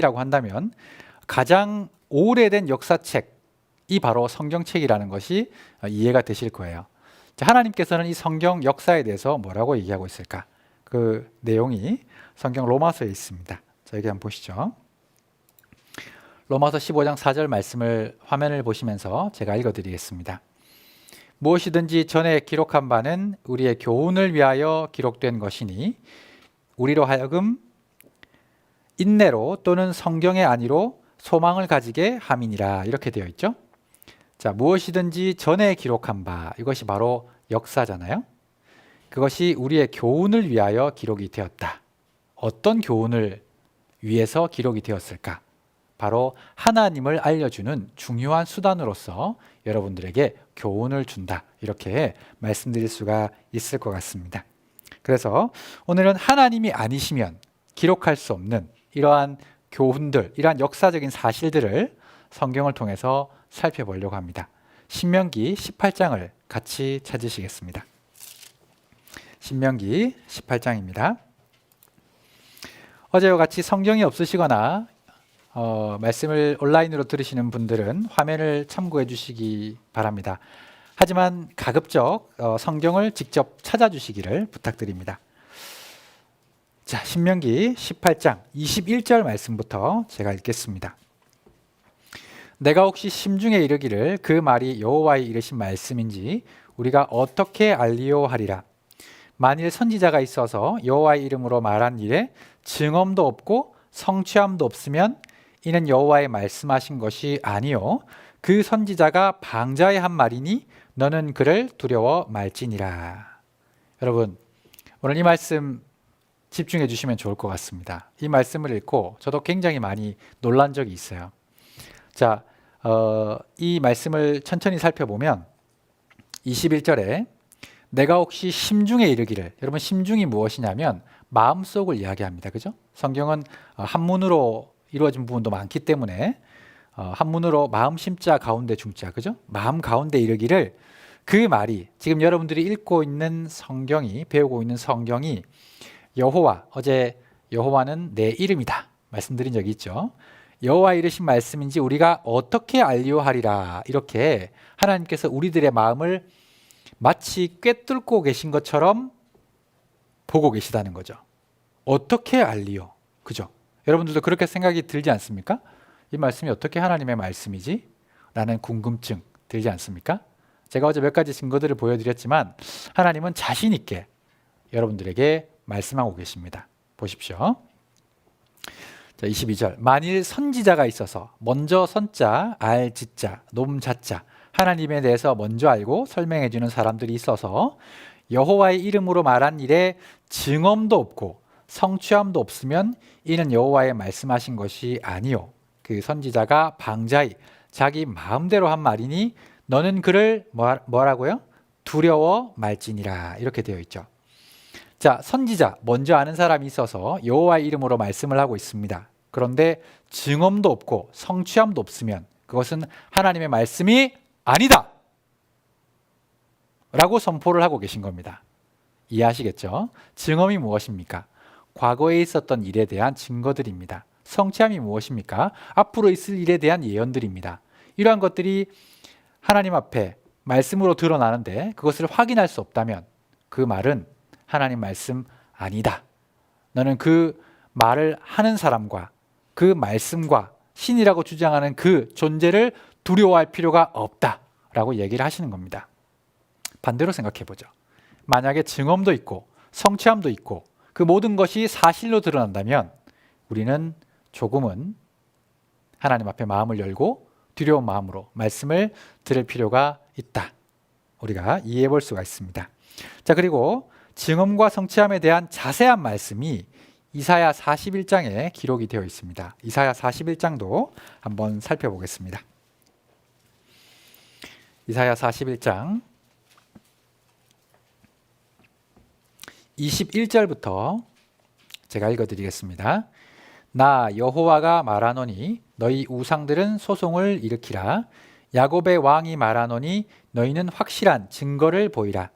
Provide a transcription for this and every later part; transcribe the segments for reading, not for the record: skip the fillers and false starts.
라고 한다면 가장 오래된 역사책이 바로 성경책이라는 것이 이해가 되실 거예요. 자, 하나님께서는 이 성경 역사에 대해서 뭐라고 얘기하고 있을까? 그 내용이 성경 로마서에 있습니다. 자, 여기 한번 보시죠. 로마서 15장 4절 말씀을 화면을 보시면서 제가 읽어드리겠습니다. 무엇이든지 전에 기록한 바는 우리의 교훈을 위하여 기록된 것이니 우리로 하여금 인내로 또는 성경의 안위로 소망을 가지게 함이니라. 이렇게 되어 있죠. 자, 무엇이든지 전에 기록한 바, 이것이 바로 역사잖아요. 그것이 우리의 교훈을 위하여 기록이 되었다. 어떤 교훈을 위해서 기록이 되었을까? 바로 하나님을 알려주는 중요한 수단으로서 여러분들에게 교훈을 준다. 이렇게 말씀드릴 수가 있을 것 같습니다. 그래서 오늘은 하나님이 아니시면 기록할 수 없는 이러한 교훈들, 이러한 역사적인 사실들을 성경을 통해서 살펴보려고 합니다. 신명기 18장을 같이 찾으시겠습니다. 신명기 18장입니다. 어제와 같이 성경이 없으시거나 말씀을 온라인으로 들으시는 분들은 화면을 참고해 주시기 바랍니다. 하지만 가급적 성경을 직접 찾아주시기를 부탁드립니다. 자, 신명기 18장 21절 말씀부터 제가 읽겠습니다. 내가 혹시 심중에 이르기를 그 말이 여호와의 이르신 말씀인지 우리가 어떻게 알리오 하리라. 만일 선지자가 있어서 여호와의 이름으로 말한 일에 증언도 없고 성취함도 없으면 이는 여호와의 말씀하신 것이 아니요 그 선지자가 방자의 한 말이니 너는 그를 두려워 말지니라. 여러분, 오늘 이 말씀 집중해 주시면 좋을 것 같습니다. 이 말씀을 읽고 저도 굉장히 많이 놀란 적이 있어요. 자, 이 말씀을 천천히 살펴보면 21절에 내가 혹시 심중에 이르기를, 여러분 심중이 무엇이냐면 마음속을 이야기합니다. 그죠? 성경은 한문으로 이루어진 부분도 많기 때문에 한문으로 마음 심자 가운데 중자, 그죠? 마음 가운데 이르기를, 그 말이 지금 여러분들이 읽고 있는 성경이, 배우고 있는 성경이 여호와, 어제 여호와는 내 이름이다 말씀드린 적이 있죠. 여호와 이르신 말씀인지 우리가 어떻게 알리오 하리라. 이렇게 하나님께서 우리들의 마음을 마치 꿰뚫고 계신 것처럼 보고 계시다는 거죠. 어떻게 알리오? 그죠? 여러분들도 그렇게 생각이 들지 않습니까? 이 말씀이 어떻게 하나님의 말씀이지? 라는 궁금증 들지 않습니까? 제가 어제 몇 가지 증거들을 보여드렸지만 하나님은 자신 있게 여러분들에게 말씀하고 계십니다. 보십시오. 자, 22절. 만일 선지자가 있어서, 먼저 선자, 알 지자, 놈 자자, 하나님에 대해서 먼저 알고 설명해 주는 사람들이 있어서 여호와의 이름으로 말한 일에 증언도 없고 성취함도 없으면 이는 여호와의 말씀하신 것이 아니요 그 선지자가 방자히 자기 마음대로 한 말이니 너는 그를 뭐라고요? 두려워 말지니라. 이렇게 되어 있죠. 자, 선지자, 먼저 아는 사람이 있어서 여호와의 이름으로 말씀을 하고 있습니다. 그런데 증언도 없고 성취함도 없으면 그것은 하나님의 말씀이 아니다 라고 선포를 하고 계신 겁니다. 이해하시겠죠? 증언이 무엇입니까? 과거에 있었던 일에 대한 증거들입니다. 성취함이 무엇입니까? 앞으로 있을 일에 대한 예언들입니다. 이러한 것들이 하나님 앞에 말씀으로 드러나는데 그것을 확인할 수 없다면 그 말은 하나님 말씀 아니다. 너는 그 말을 하는 사람과 그 말씀과 신이라고 주장하는 그 존재를 두려워할 필요가 없다라고 얘기를 하시는 겁니다. 반대로 생각해 보죠. 만약에 증언도 있고 성취함도 있고 그 모든 것이 사실로 드러난다면 우리는 조금은 하나님 앞에 마음을 열고 두려운 마음으로 말씀을 들을 필요가 있다. 우리가 이해해 볼 수가 있습니다. 자, 그리고 증언과 성취함에 대한 자세한 말씀이 이사야 41장에 기록이 되어 있습니다. 이사야 41장도 한번 살펴보겠습니다. 이사야 41장 21절부터 제가 읽어드리겠습니다. 나 여호와가 말하노니 너희 우상들은 소송을 일으키라. 야곱의 왕이 말하노니 너희는 확실한 증거를 보이라.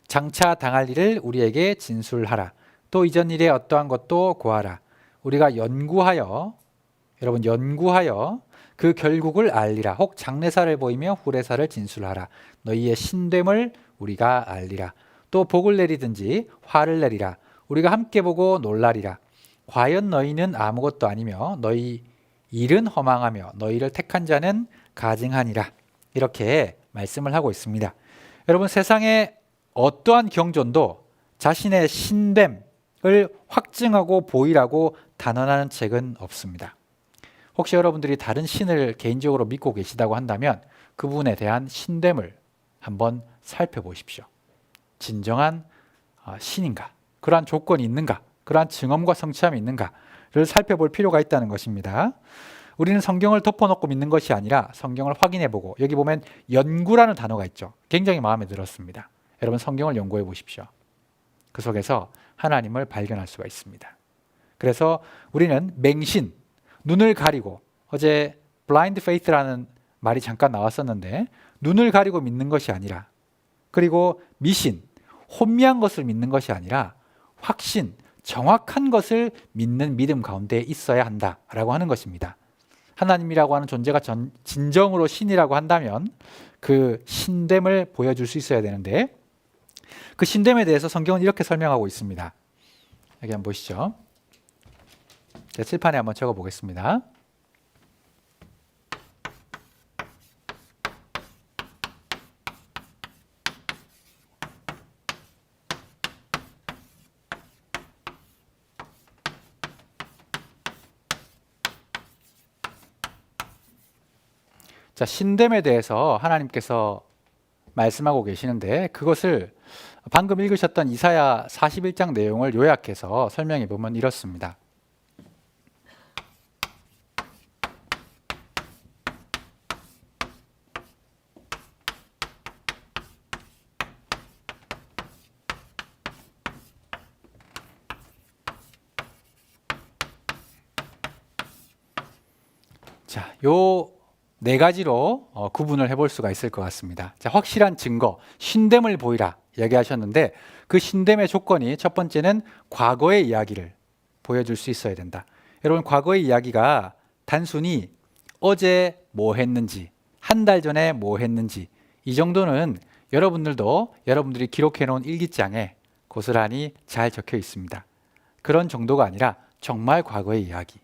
장차 당할 일을 우리에게 진술하라. 또 이전 일에 어떠한 것도 고하라. 우리가 연구하여 여러분 연구하여 그 결국을 알리라. 혹 장래사를 보이며 후래사를 진술하라. 너희의 신됨을 우리가 알리라. 또 복을 내리든지 화를 내리라. 우리가 함께 보고 놀라리라. 과연 너희는 아무것도 아니며 너희 일은 허망하며 너희를 택한 자는 가증하니라. 이렇게 말씀을 하고 있습니다. 여러분 세상에 어떠한 경전도 자신의 신됨을 확증하고 보이라고 단언하는 책은 없습니다. 혹시 여러분들이 다른 신을 개인적으로 믿고 계시다고 한다면 그분에 대한 신됨을 한번 살펴보십시오. 진정한 신인가? 그러한 조건이 있는가? 그러한 증언과 성취함이 있는가를 살펴볼 필요가 있다는 것입니다. 우리는 성경을 덮어놓고 믿는 것이 아니라 성경을 확인해보고, 여기 보면 연구라는 단어가 있죠. 굉장히 마음에 들었습니다. 여러분 성경을 연구해 보십시오. 그 속에서 하나님을 발견할 수가 있습니다. 그래서 우리는 맹신, 눈을 가리고, 어제 blind faith라는 말이 잠깐 나왔었는데 눈을 가리고 믿는 것이 아니라, 그리고 미신, 혼미한 것을 믿는 것이 아니라 확신, 정확한 것을 믿는 믿음 가운데 있어야 한다라고 하는 것입니다. 하나님이라고 하는 존재가 진정으로 신이라고 한다면 그 신됨을 보여줄 수 있어야 되는데, 그 신됨에 대해서 성경은 이렇게 설명하고 있습니다. 여기 한번 보시죠. 칠판에 한번 적어 보겠습니다. 자, 신됨에 대해서 하나님께서 말씀하고 계시는데, 그것을 방금 읽으셨던 이사야 41장 내용을 요약해서 설명해 보면 이렇습니다. 자, 요 네 가지로 구분을 해볼 수가 있을 것 같습니다. 자, 확실한 증거, 신됨을 보이라 얘기하셨는데, 그 신됨의 조건이 첫 번째는 과거의 이야기를 보여줄 수 있어야 된다. 여러분 과거의 이야기가 단순히 어제 뭐 했는지, 한 달 전에 뭐 했는지, 이 정도는 여러분들도 여러분들이 기록해 놓은 일기장에 고스란히 잘 적혀 있습니다. 그런 정도가 아니라 정말 과거의 이야기,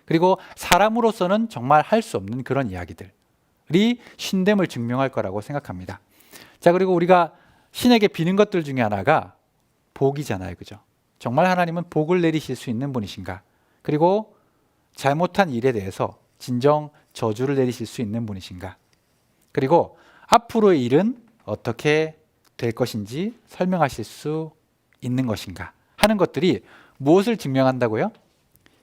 그리고 사람으로서는 정말 할 수 없는 그런 이야기들이 신됨을 증명할 거라고 생각합니다. 자, 그리고 우리가 신에게 비는 것들 중에 하나가 복이잖아요. 그죠? 정말 하나님은 복을 내리실 수 있는 분이신가? 그리고 잘못한 일에 대해서 진정 저주를 내리실 수 있는 분이신가? 그리고 앞으로의 일은 어떻게 될 것인지 설명하실 수 있는 것인가? 하는 것들이 무엇을 증명한다고요?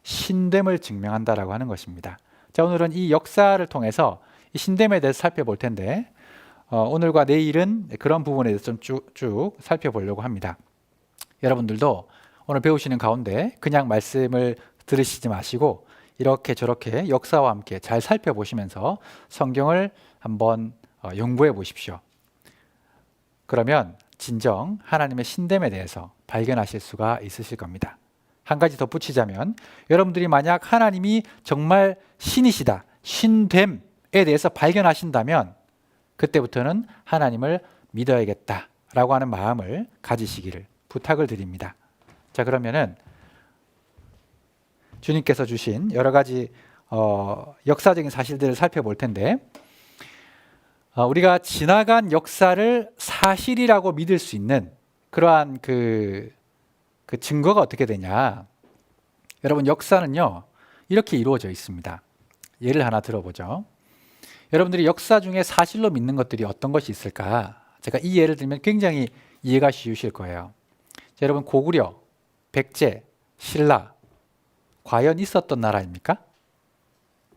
신됨을 증명한다라고 하는 것입니다. 자, 오늘은 이 역사를 통해서 이 신됨에 대해서 살펴볼 텐데, 오늘과 내일은 그런 부분에 대해서 좀 쭉 살펴보려고 합니다. 여러분들도 오늘 배우시는 가운데 그냥 말씀을 들으시지 마시고 이렇게 저렇게 역사와 함께 잘 살펴보시면서 성경을 한번 연구해 보십시오. 그러면 진정 하나님의 신됨에 대해서 발견하실 수가 있으실 겁니다. 한 가지 덧붙이자면, 여러분들이 만약 하나님이 정말 신이시다, 신됨에 대해서 발견하신다면 그때부터는 하나님을 믿어야겠다라고 하는 마음을 가지시기를 부탁을 드립니다. 자, 그러면은 주님께서 주신 여러 가지 역사적인 사실들을 살펴볼 텐데, 우리가 지나간 역사를 사실이라고 믿을 수 있는 그러한 그 증거가 어떻게 되냐? 여러분 역사는요 이렇게 이루어져 있습니다. 예를 하나 들어보죠. 여러분들이 역사 중에 사실로 믿는 것들이 어떤 것이 있을까? 제가 이 예를 들면 굉장히 이해가 쉬우실 거예요. 자, 여러분 고구려, 백제, 신라 과연 있었던 나라입니까?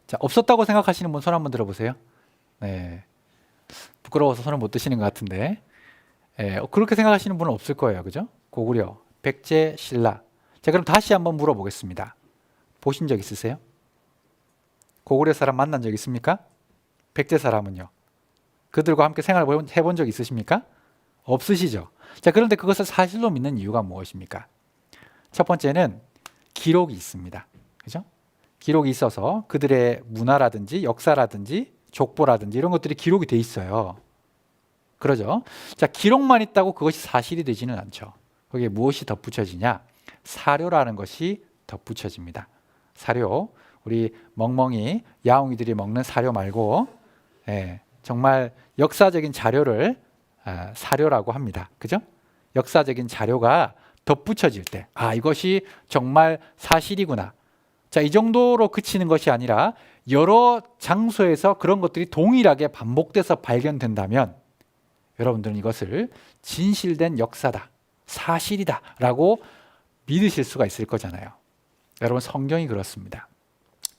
자, 없었다고 생각하시는 분 손 한번 들어보세요. 네, 부끄러워서 손을 못 드시는 것 같은데, 그렇게 생각하시는 분은 없을 거예요. 그죠? 고구려, 백제, 신라. 자, 그럼 다시 한번 물어보겠습니다. 보신 적 있으세요? 고구려 사람 만난 적 있습니까? 백제 사람은요? 그들과 함께 생활을 해본 적 있으십니까? 없으시죠? 자, 그런데 그것을 사실로 믿는 이유가 무엇입니까? 첫 번째는 기록이 있습니다. 그죠? 기록이 있어서 그들의 문화라든지 역사라든지 족보라든지 이런 것들이 기록이 돼 있어요. 그러죠? 자, 기록만 있다고 그것이 사실이 되지는 않죠. 거기에 무엇이 덧붙여지냐? 사료라는 것이 덧붙여집니다. 사료. 우리 멍멍이 야옹이들이 먹는 사료 말고 정말 역사적인 자료를 사료라고 합니다. 그죠? 역사적인 자료가 덧붙여질 때 이것이 정말 사실이구나. 자, 이 정도로 그치는 것이 아니라 여러 장소에서 그런 것들이 동일하게 반복돼서 발견된다면 여러분들은 이것을 진실된 역사다, 사실이다 라고 믿으실 수가 있을 거잖아요. 여러분, 성경이 그렇습니다.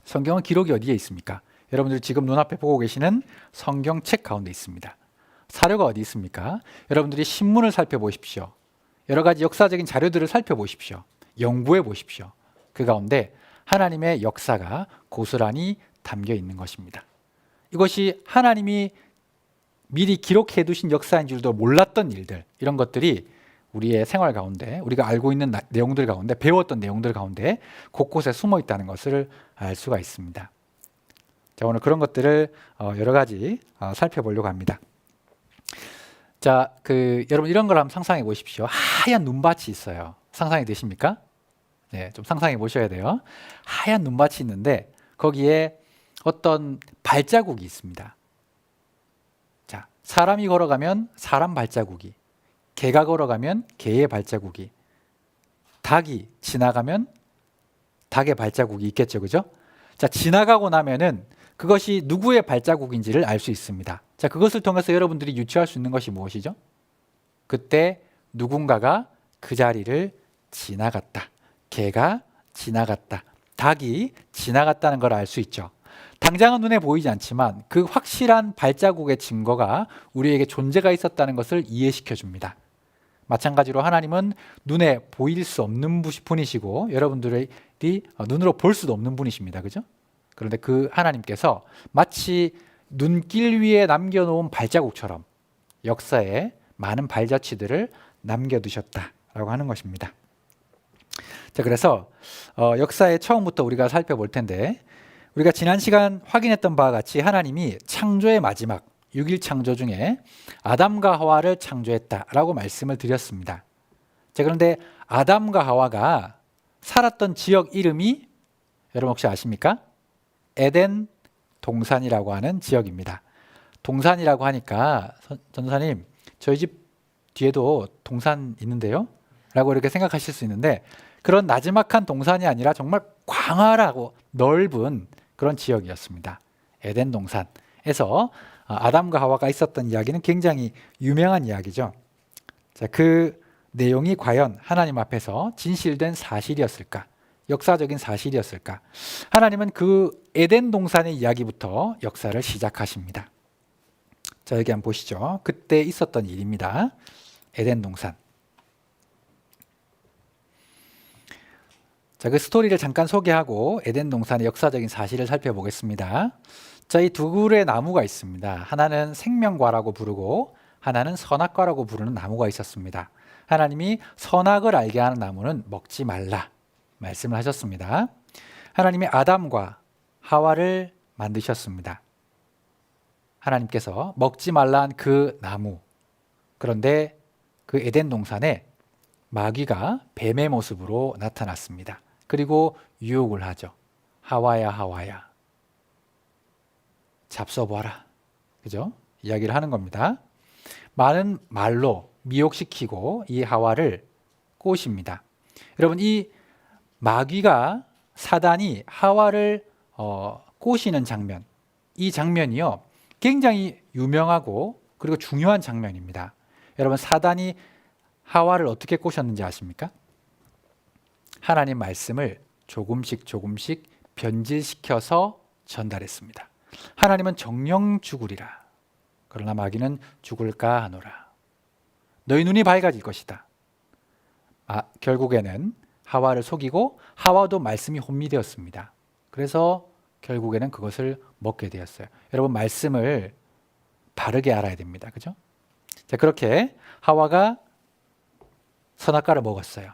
성경은 기록이 어디에 있습니까? 여러분들 지금 눈앞에 보고 계시는 성경책 가운데 있습니다. 사료가 어디 있습니까? 여러분들이 신문을 살펴보십시오. 여러 가지 역사적인 자료들을 살펴보십시오. 연구해 보십시오. 그 가운데 하나님의 역사가 고스란히 담겨 있는 것입니다. 이것이 하나님이 미리 기록해 두신 역사인 줄도 몰랐던 일들, 이런 것들이 우리의 생활 가운데, 우리가 알고 있는 내용들 가운데, 배웠던 내용들 가운데 곳곳에 숨어 있다는 것을 알 수가 있습니다. 자, 오늘 그런 것들을 여러 가지 살펴보려고 합니다. 자, 여러분 이런 걸 한번 상상해 보십시오. 하얀 눈밭이 있어요. 상상이 되십니까? 네, 좀 상상해 보셔야 돼요. 하얀 눈밭이 있는데 거기에 어떤 발자국이 있습니다. 자, 사람이 걸어가면 사람 발자국이, 개가 걸어가면 개의 발자국이, 닭이 지나가면 닭의 발자국이 있겠죠, 그죠? 자, 지나가고 나면은 그것이 누구의 발자국인지를 알 수 있습니다. 자, 그것을 통해서 여러분들이 유추할 수 있는 것이 무엇이죠? 그때 누군가가 그 자리를 지나갔다. 개가 지나갔다. 닭이 지나갔다는 걸 알 수 있죠. 당장은 눈에 보이지 않지만 그 확실한 발자국의 증거가 우리에게 존재가 있었다는 것을 이해시켜 줍니다. 마찬가지로 하나님은 눈에 보일 수 없는 분이시고 여러분들이 눈으로 볼 수도 없는 분이십니다. 그죠? 그런데 그 하나님께서 마치 눈길 위에 남겨놓은 발자국처럼 역사에 많은 발자취들을 남겨두셨다라고 하는 것입니다. 자, 그래서 역사의 처음부터 우리가 살펴볼 텐데 우리가 지난 시간 확인했던 바와 같이 하나님이 창조의 마지막 6일 창조 중에 아담과 하와를 창조했다라고 말씀을 드렸습니다. 자, 그런데 아담과 하와가 살았던 지역 이름이 여러분 혹시 아십니까? 에덴 동산이라고 하는 지역입니다. 동산이라고 하니까 전도사님 저희 집 뒤에도 동산 있는데요? 라고 이렇게 생각하실 수 있는데 그런 나지막한 동산이 아니라 정말 광활하고 넓은 그런 지역이었습니다. 에덴 동산에서 아담과 하와가 있었던 이야기는 굉장히 유명한 이야기죠. 자, 그 내용이 과연 하나님 앞에서 진실된 사실이었을까? 역사적인 사실이었을까? 하나님은 그 에덴 동산의 이야기부터 역사를 시작하십니다. 자, 여기 한번 보시죠. 그때 있었던 일입니다. 에덴 동산. 자, 그 스토리를 잠깐 소개하고 에덴 동산의 역사적인 사실을 살펴보겠습니다. 자, 이 두 그루의 나무가 있습니다. 하나는 생명과라고 부르고 하나는 선악과라고 부르는 나무가 있었습니다. 하나님이 선악을 알게 하는 나무는 먹지 말라 말씀을 하셨습니다. 하나님이 아담과 하와를 만드셨습니다. 하나님께서 먹지 말라 한 그 나무, 그런데 그 에덴 동산에 마귀가 뱀의 모습으로 나타났습니다. 그리고 유혹을 하죠. 하와야 하와야 잡숴봐라. 그죠? 이야기를 하는 겁니다. 많은 말로 미혹시키고 이 하와를 꼬십니다. 여러분, 이 마귀가 사단이 하와를 꼬시는 장면, 이 장면이요 굉장히 유명하고 그리고 중요한 장면입니다. 여러분, 사단이 하와를 어떻게 꼬셨는지 아십니까? 하나님 말씀을 조금씩 변질시켜서 전달했습니다. 하나님은 정령 죽으리라. 그러나 마귀는 죽을까 하노라. 너희 눈이 밝아질 것이다. 결국에는 하와를 속이고 하와도 말씀이 혼미되었습니다. 그래서 결국에는 그것을 먹게 되었어요. 여러분, 말씀을 바르게 알아야 됩니다. 그죠? 자, 그렇게 하와가 선악과를 먹었어요.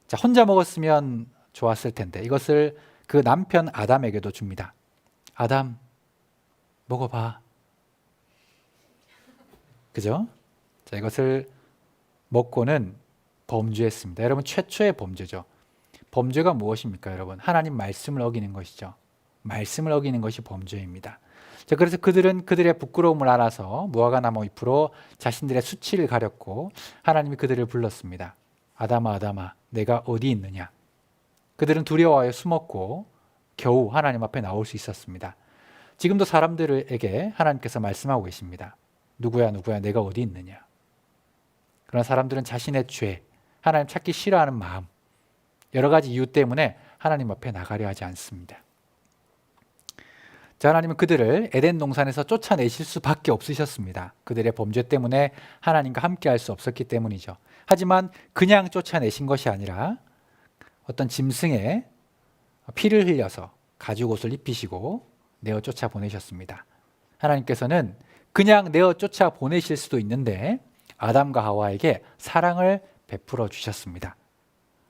자, 혼자 먹었으면 좋았을 텐데 이것을 그 남편 아담에게도 줍니다. 아담, 먹어봐. 그죠? 자, 이것을 먹고는 범죄했습니다. 여러분, 최초의 범죄죠. 범죄가 무엇입니까, 여러분? 하나님 말씀을 어기는 것이죠. 말씀을 어기는 것이 범죄입니다. 자, 그래서 그들은 그들의 부끄러움을 알아서 무화과나무 잎으로 자신들의 수치를 가렸고 하나님이 그들을 불렀습니다. 아담아, 아담아, 내가 어디 있느냐? 그들은 두려워하여 숨었고 겨우 하나님 앞에 나올 수 있었습니다. 지금도 사람들에게 하나님께서 말씀하고 계십니다. 누구야, 누구야, 내가 어디 있느냐? 그러나 사람들은 자신의 죄, 하나님 찾기 싫어하는 마음, 여러 가지 이유 때문에 하나님 앞에 나가려 하지 않습니다. 자, 하나님은 그들을 에덴 동산에서 쫓아내실 수밖에 없으셨습니다. 그들의 범죄 때문에 하나님과 함께 할 수 없었기 때문이죠. 하지만 그냥 쫓아내신 것이 아니라 어떤 짐승의 피를 흘려서 가죽옷을 입히시고 내어 쫓아 보내셨습니다. 하나님께서는 그냥 내어 쫓아 보내실 수도 있는데 아담과 하와에게 사랑을 베풀어 주셨습니다.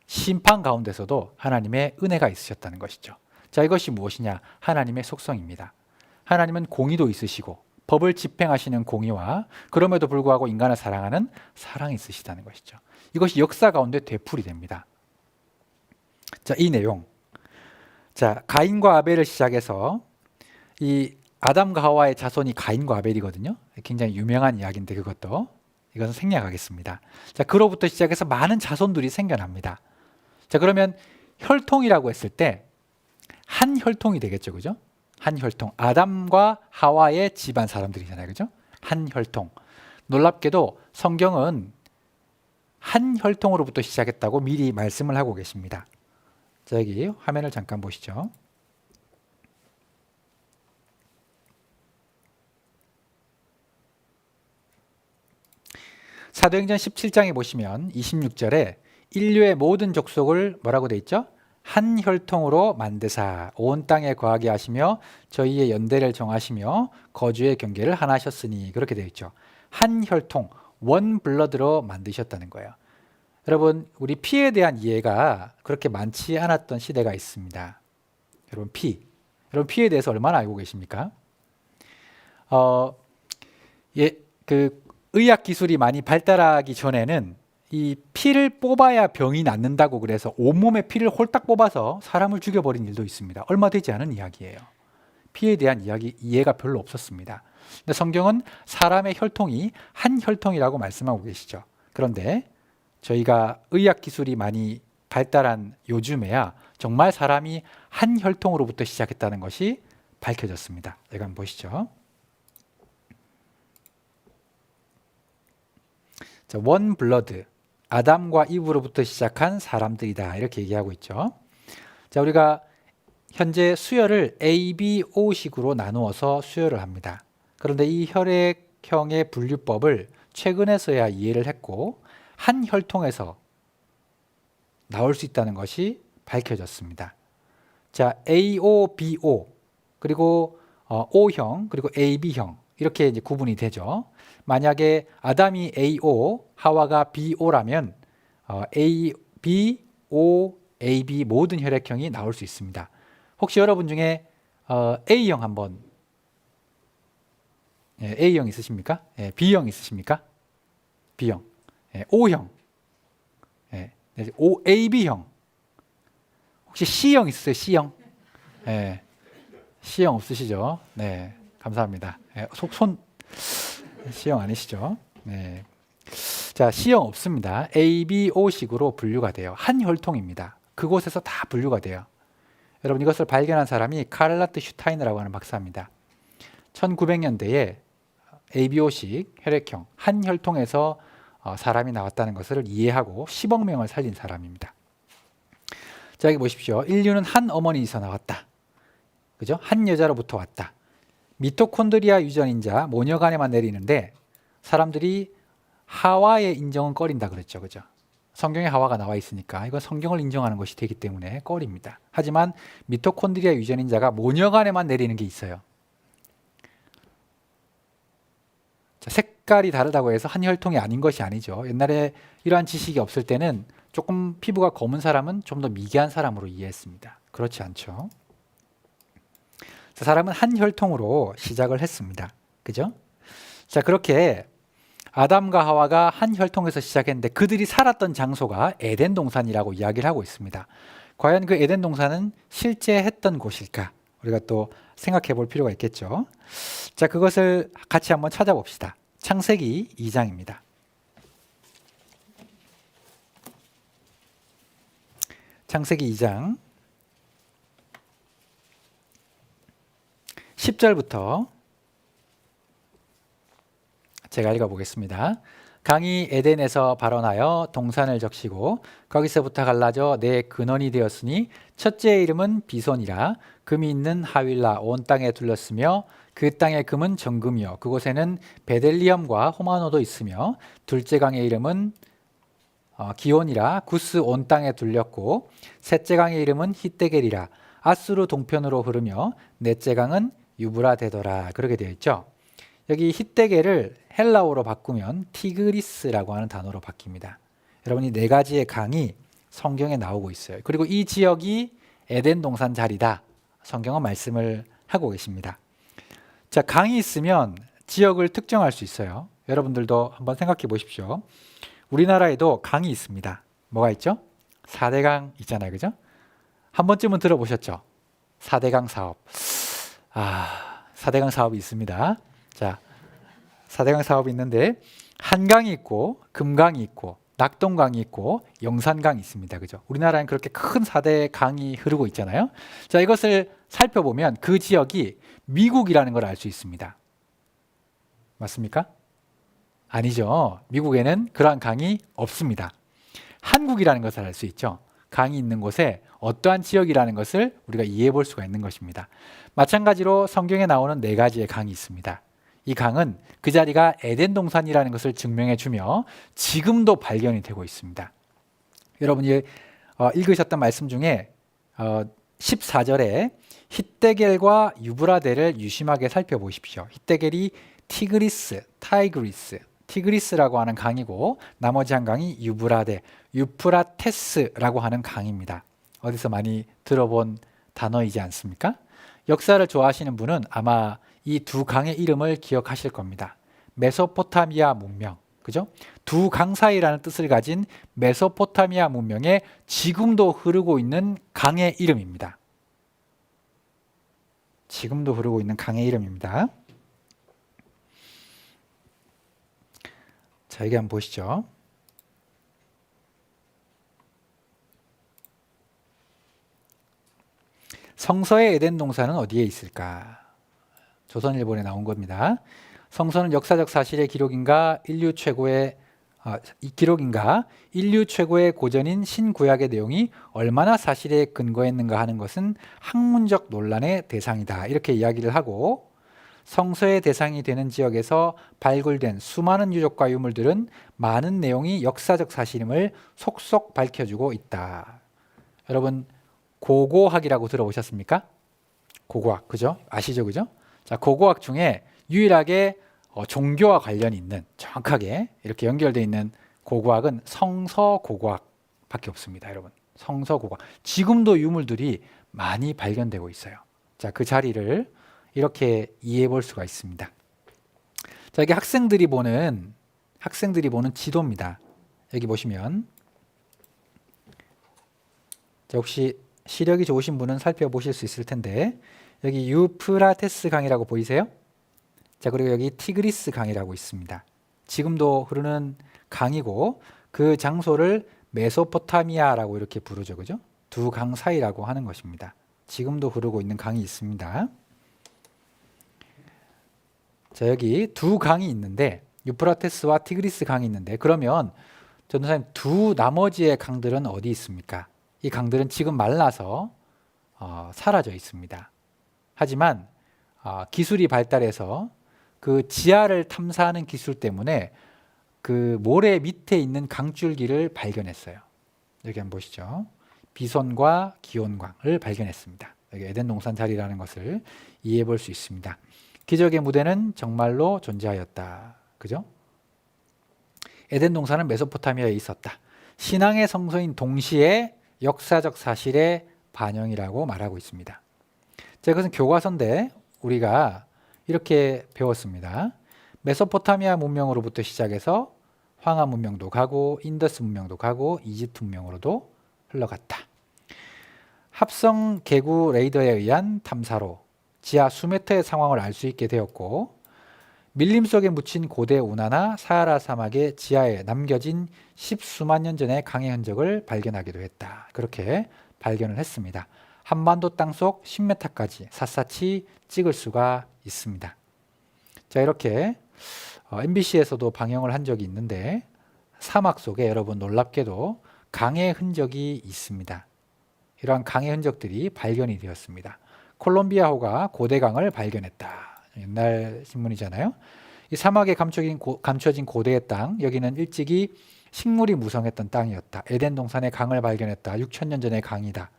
심판 가운데서도 하나님의 은혜가 있으셨다는 것이죠. 자, 이것이 무엇이냐? 하나님의 속성입니다. 하나님은 공의도 있으시고 법을 집행하시는 공의와 그럼에도 불구하고 인간을 사랑하는 사랑이 있으시다는 것이죠. 이것이 역사 가운데 되풀이 됩니다. 자, 이 내용. 자, 가인과 아벨을 시작해서 이 아담과 하와의 자손이 가인과 아벨이거든요. 굉장히 유명한 이야기인데 이것은 생략하겠습니다. 자, 그로부터 시작해서 많은 자손들이 생겨납니다. 자, 그러면 혈통이라고 했을 때 한 혈통이 되겠죠, 그죠? 한 혈통. 아담과 하와의 집안 사람들이잖아요, 그죠? 한 혈통. 놀랍게도 성경은 한 혈통으로부터 시작했다고 미리 말씀을 하고 계십니다. 자, 여기 화면을 잠깐 보시죠. 사도행전 17장에 보시면 26절에 인류의 모든 족속을 뭐라고 돼 있죠? 한 혈통으로 만드사 온 땅에 거하게 하시며 저희의 연대를 정하시며 거주의 경계를 하나 하셨으니 그렇게 되어 있죠. 한 혈통, 원 블러드로 만드셨다는 거예요. 여러분, 우리 피에 대한 이해가 그렇게 많지 않았던 시대가 있습니다. 여러분, 여러분 피에 대해서 얼마나 알고 계십니까? 의학 기술이 많이 발달하기 전에는 이 피를 뽑아야 병이 낫는다고 그래서 온몸에 피를 홀딱 뽑아서 사람을 죽여버린 일도 있습니다. 얼마 되지 않은 이야기예요. 피에 대한 이해가 별로 없었습니다. 근데 성경은 사람의 혈통이 한 혈통이라고 말씀하고 계시죠. 그런데 저희가 의학 기술이 많이 발달한 요즘에야 정말 사람이 한 혈통으로부터 시작했다는 것이 밝혀졌습니다. 여기 한번 보시죠. 자, 원 블러드. 아담과 이브로부터 시작한 사람들이다. 이렇게 얘기하고 있죠. 자, 우리가 현재 수혈을 A, B, O식으로 나누어서 수혈을 합니다. 그런데 이 혈액형의 분류법을 최근에서야 이해를 했고 한 혈통에서 나올 수 있다는 것이 밝혀졌습니다. 자, AO, BO 그리고 O형 그리고 AB형 이렇게 이제 구분이 되죠. 만약에 아담이 AO, 하와가 BO라면 A, B, O, AB 모든 혈액형이 나올 수 있습니다. 혹시 여러분 중에 A형 한번 A형 있으십니까? B형 있으십니까? B형, O형, AB형, 혹시 C형 있으세요? C형? C형 없으시죠? 네, 감사합니다. 손 C형 아니시죠? 네. 자, C형 없습니다. A, B, O식으로 분류가 돼요. 한 혈통입니다. 그곳에서 다 분류가 돼요. 여러분, 이것을 발견한 사람이 카를라트 슈타이너라고 하는 박사입니다. 1900년대에 ABO식 혈액형 한 혈통에서 사람이 나왔다는 것을 이해하고 10억 명을 살린 사람입니다. 자, 여기 보십시오. 인류는 한 어머니에서 나왔다. 그죠? 한 여자로부터 왔다. 미토콘드리아 유전인자 모녀 간에만 내리는데 사람들이 하와의 인정은 꺼린다 그랬죠. 그죠? 성경에 하와가 나와 있으니까 이건 성경을 인정하는 것이 되기 때문에 꺼립니다. 하지만 미토콘드리아 유전인자가 모녀 간에만 내리는 게 있어요. 자, 색깔이 다르다고 해서 한 혈통이 아닌 것이 아니죠. 옛날에 이러한 지식이 없을 때는 조금 피부가 검은 사람은 좀 더 미개한 사람으로 이해했습니다. 그렇지 않죠. 자, 사람은 한 혈통으로 시작을 했습니다. 그죠? 자, 그렇게 아담과 하와가 한 혈통에서 시작했는데 그들이 살았던 장소가 에덴 동산이라고 이야기를 하고 있습니다. 과연 그 에덴 동산은 실제 했던 곳일까? 우리가 또 생각해 볼 필요가 있겠죠. 자, 그것을 같이 한번 찾아봅시다. 창세기 2장입니다. 창세기 2장 10절부터 제가 읽어보겠습니다. 강이 에덴에서 발원하여 동산을 적시고 거기서부터 갈라져 네 근원이 되었으니 첫째의 이름은 비손이라 금이 있는 하윌라 온 땅에 둘렀으며 그 땅의 금은 정금이요 그곳에는 베델리엄과 호마노도 있으며 둘째 강의 이름은 기온이라 구스 온 땅에 둘렸고 셋째 강의 이름은 히데겔이라 아수르 동편으로 흐르며 넷째 강은 유브라데더라. 그렇게 되어 있죠. 여기 히데겔을 헬라어로 바꾸면 티그리스라고 하는 단어로 바뀝니다. 여러분 이 네 가지의 강이 성경에 나오고 있어요. 그리고 이 지역이 에덴 동산 자리다. 성경은 말씀을 하고 계십니다. 자, 강이 있으면 지역을 특정할 수 있어요. 여러분들도 한번 생각해 보십시오. 우리나라에도 강이 있습니다. 뭐가 있죠? 4대강 있잖아요. 그죠? 한 번쯤은 들어보셨죠? 4대강 사업. 4대강 사업이 있습니다. 자, 4대강 사업이 있는데 한강이 있고 금강이 있고 낙동강이 있고 영산강이 있습니다. 그죠? 우리나라엔 그렇게 큰 4대 강이 흐르고 있잖아요. 자, 이것을 살펴보면 그 지역이 미국이라는 걸 알 수 있습니다. 맞습니까? 아니죠. 미국에는 그러한 강이 없습니다. 한국이라는 것을 알 수 있죠. 강이 있는 곳에 어떠한 지역이라는 것을 우리가 이해해 볼 수가 있는 것입니다. 마찬가지로 성경에 나오는 네 가지의 강이 있습니다. 이 강은 그 자리가 에덴 동산이라는 것을 증명해 주며 지금도 발견이 되고 있습니다. 여러분이 읽으셨던 말씀 중에 14절에 히데겔과 유브라데를 유심하게 살펴보십시오. 히데겔이 티그리스라고 하는 강이고 나머지 한 강이 유프라테스라고 하는 강입니다. 어디서 많이 들어본 단어이지 않습니까? 역사를 좋아하시는 분은 아마 이 두 강의 이름을 기억하실 겁니다. 메소포타미아 문명, 그죠? 두 강 사이라는 뜻을 가진 메소포타미아 문명에 지금도 흐르고 있는 강의 이름입니다. 지금도 흐르고 있는 강의 이름입니다. 자, 여기 한번 보시죠. 성서의 에덴 동산은 어디에 있을까? 조선일보에 나온 겁니다. 성서는 역사적 사실의 기록인가 인류 최고의 고전인 신구약의 내용이 얼마나 사실에 근거했는가 하는 것은 학문적 논란의 대상이다. 이렇게 이야기를 하고 성서의 대상이 되는 지역에서 발굴된 수많은 유적과 유물들은 많은 내용이 역사적 사실임을 속속 밝혀주고 있다. 여러분 고고학이라고 들어보셨습니까? 고고학, 그죠? 아시죠, 그죠? 자, 고고학 중에 유일하게 종교와 관련이 있는 정확하게 이렇게 연결되어 있는 고고학은 성서고고학밖에 없습니다, 여러분. 성서고고학. 지금도 유물들이 많이 발견되고 있어요. 자, 그 자리를 이렇게 이해해 볼 수가 있습니다. 자, 이게 학생들이 보는 지도입니다. 여기 보시면 자, 혹시 시력이 좋으신 분은 살펴보실 수 있을 텐데 여기 유프라테스 강이라고 보이세요? 자, 그리고 여기 티그리스 강이라고 있습니다. 지금도 흐르는 강이고 그 장소를 메소포타미아라고 이렇게 부르죠. 그죠? 두 강 사이라고 하는 것입니다. 지금도 흐르고 있는 강이 있습니다. 자, 여기 두 강이 있는데 유프라테스와 티그리스 강이 있는데 그러면 전도사님 두 나머지의 강들은 어디 있습니까? 이 강들은 지금 말라서 사라져 있습니다. 하지만 기술이 발달해서 그 지하를 탐사하는 기술 때문에 그 모래 밑에 있는 강줄기를 발견했어요. 여기 한번 보시죠. 비손과 기온강을 발견했습니다. 여기 에덴 동산 자리라는 것을 이해해 볼 수 있습니다. 기적의 무대는 정말로 존재하였다. 그죠? 에덴 동산은 메소포타미아에 있었다. 신앙의 성소인 동시에 역사적 사실의 반영이라고 말하고 있습니다. 자, 이것은 교과서인데 우리가 이렇게 배웠습니다. 메소포타미아 문명으로부터 시작해서 황하 문명도 가고 인더스 문명도 가고 이집트 문명으로도 흘러갔다. 합성 개구 레이더에 의한 탐사로 지하 수메터의 상황을 알 수 있게 되었고, 밀림 속에 묻힌 고대 운하나 사하라 사막의 지하에 남겨진 십수만 년 전의 강의 흔적을 발견하기도 했다. 그렇게 발견을 했습니다. 한반도 땅속 10m까지 샅샅이 찍을 수가 있습니다. 자, 이렇게 MBC에서도 방영을 한 적이 있는데 사막 속에 여러분 놀랍게도 강의 흔적이 있습니다. 이러한 강의 흔적들이 발견이 되었습니다. 콜롬비아호가 고대강을 발견했다. 옛날 신문이잖아요. 이 사막에 감춰진 고대의 땅, 여기는 일찍이 식물이 무성했던 땅이었다. 에덴 동산에 강을 발견했다. 6,000년 전의 강이다.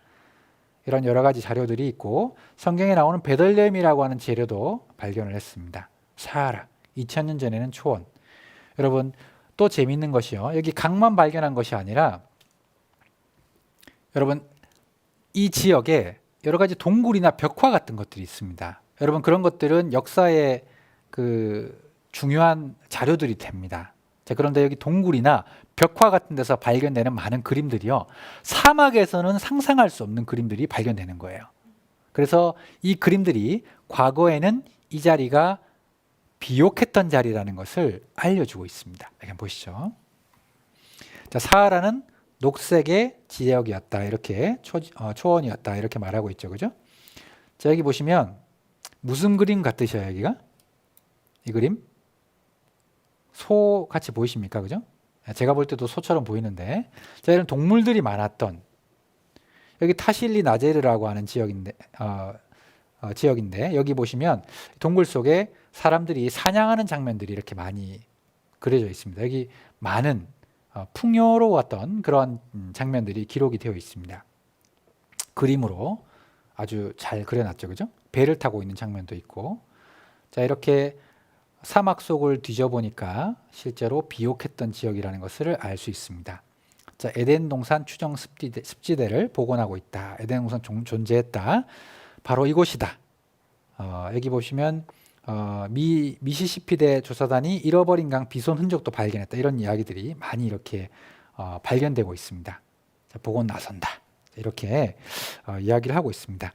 이런 여러 가지 자료들이 있고 성경에 나오는 베들레헴이라고 하는 재료도 발견을 했습니다. 사하라, 2,000년 전에는 초원. 여러분 또 재미있는 것이요. 여기 강만 발견한 것이 아니라 여러분 이 지역에 여러 가지 동굴이나 벽화 같은 것들이 있습니다. 여러분 그런 것들은 역사의 중요한 자료들이 됩니다. 자, 그런데 여기 동굴이나 벽화 같은 데서 발견되는 많은 그림들이요. 사막에서는 상상할 수 없는 그림들이 발견되는 거예요. 그래서 이 그림들이 과거에는 이 자리가 비옥했던 자리라는 것을 알려주고 있습니다. 여기 한번 보시죠. 자, 사하라는 녹색의 지역이었다. 이렇게 초원이었다. 이렇게 말하고 있죠. 그죠? 자, 여기 보시면 무슨 그림 같으셔요, 여기가? 이 그림? 소 같이 보이십니까? 그죠? 제가 볼 때도 소처럼 보이는데, 자, 이런 동물들이 많았던 여기 타실리 나제르라고 하는 지역인데 여기 보시면 동굴 속에 사람들이 사냥하는 장면들이 이렇게 많이 그려져 있습니다. 여기 많은 풍요로웠던 그런 장면들이 기록이 되어 있습니다. 그림으로 아주 잘 그려놨죠, 그죠? 배를 타고 있는 장면도 있고, 자, 이렇게 사막 속을 뒤져보니까 실제로 비옥했던 지역이라는 것을 알 수 있습니다. 자, 에덴 동산 추정 습지대를 복원하고 있다. 에덴 동산 존재했다. 바로 이곳이다. 여기 보시면 미시시피대 조사단이 잃어버린 강 비손 흔적도 발견했다. 이런 이야기들이 많이 이렇게 발견되고 있습니다. 자, 복원 나선다. 이렇게 이야기를 하고 있습니다.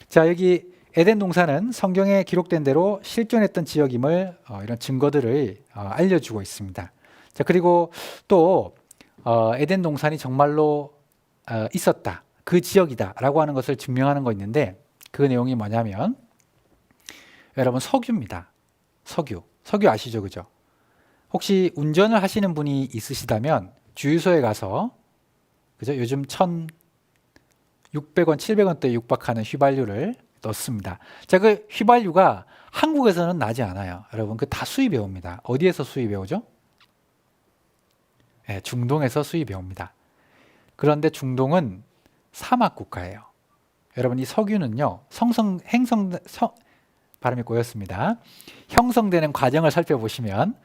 자, 여기 에덴 동산은 성경에 기록된 대로 실존했던 지역임을 이런 증거들을 알려주고 있습니다. 자, 그리고 또 에덴 동산이 정말로 있었다. 그 지역이다 라고 하는 것을 증명하는 거 있는데 그 내용이 뭐냐면 여러분 석유입니다. 석유 아시죠? 그죠? 혹시 운전을 하시는 분이 있으시다면 주유소에 가서 그죠? 요즘 1,600원, 700원대에 육박하는 휘발유를 넣습니다. 자, 그 휘발유가 한국에서는 나지 않아요. 여러분 그 다 수입해 옵니다. 어디에서 수입해 오죠? 네, 중동에서 수입해 옵니다. 그런데 중동은 사막 국가예요. 여러분 이 석유는요. 발음이 꼬였습니다. 형성되는 과정을 살펴보시면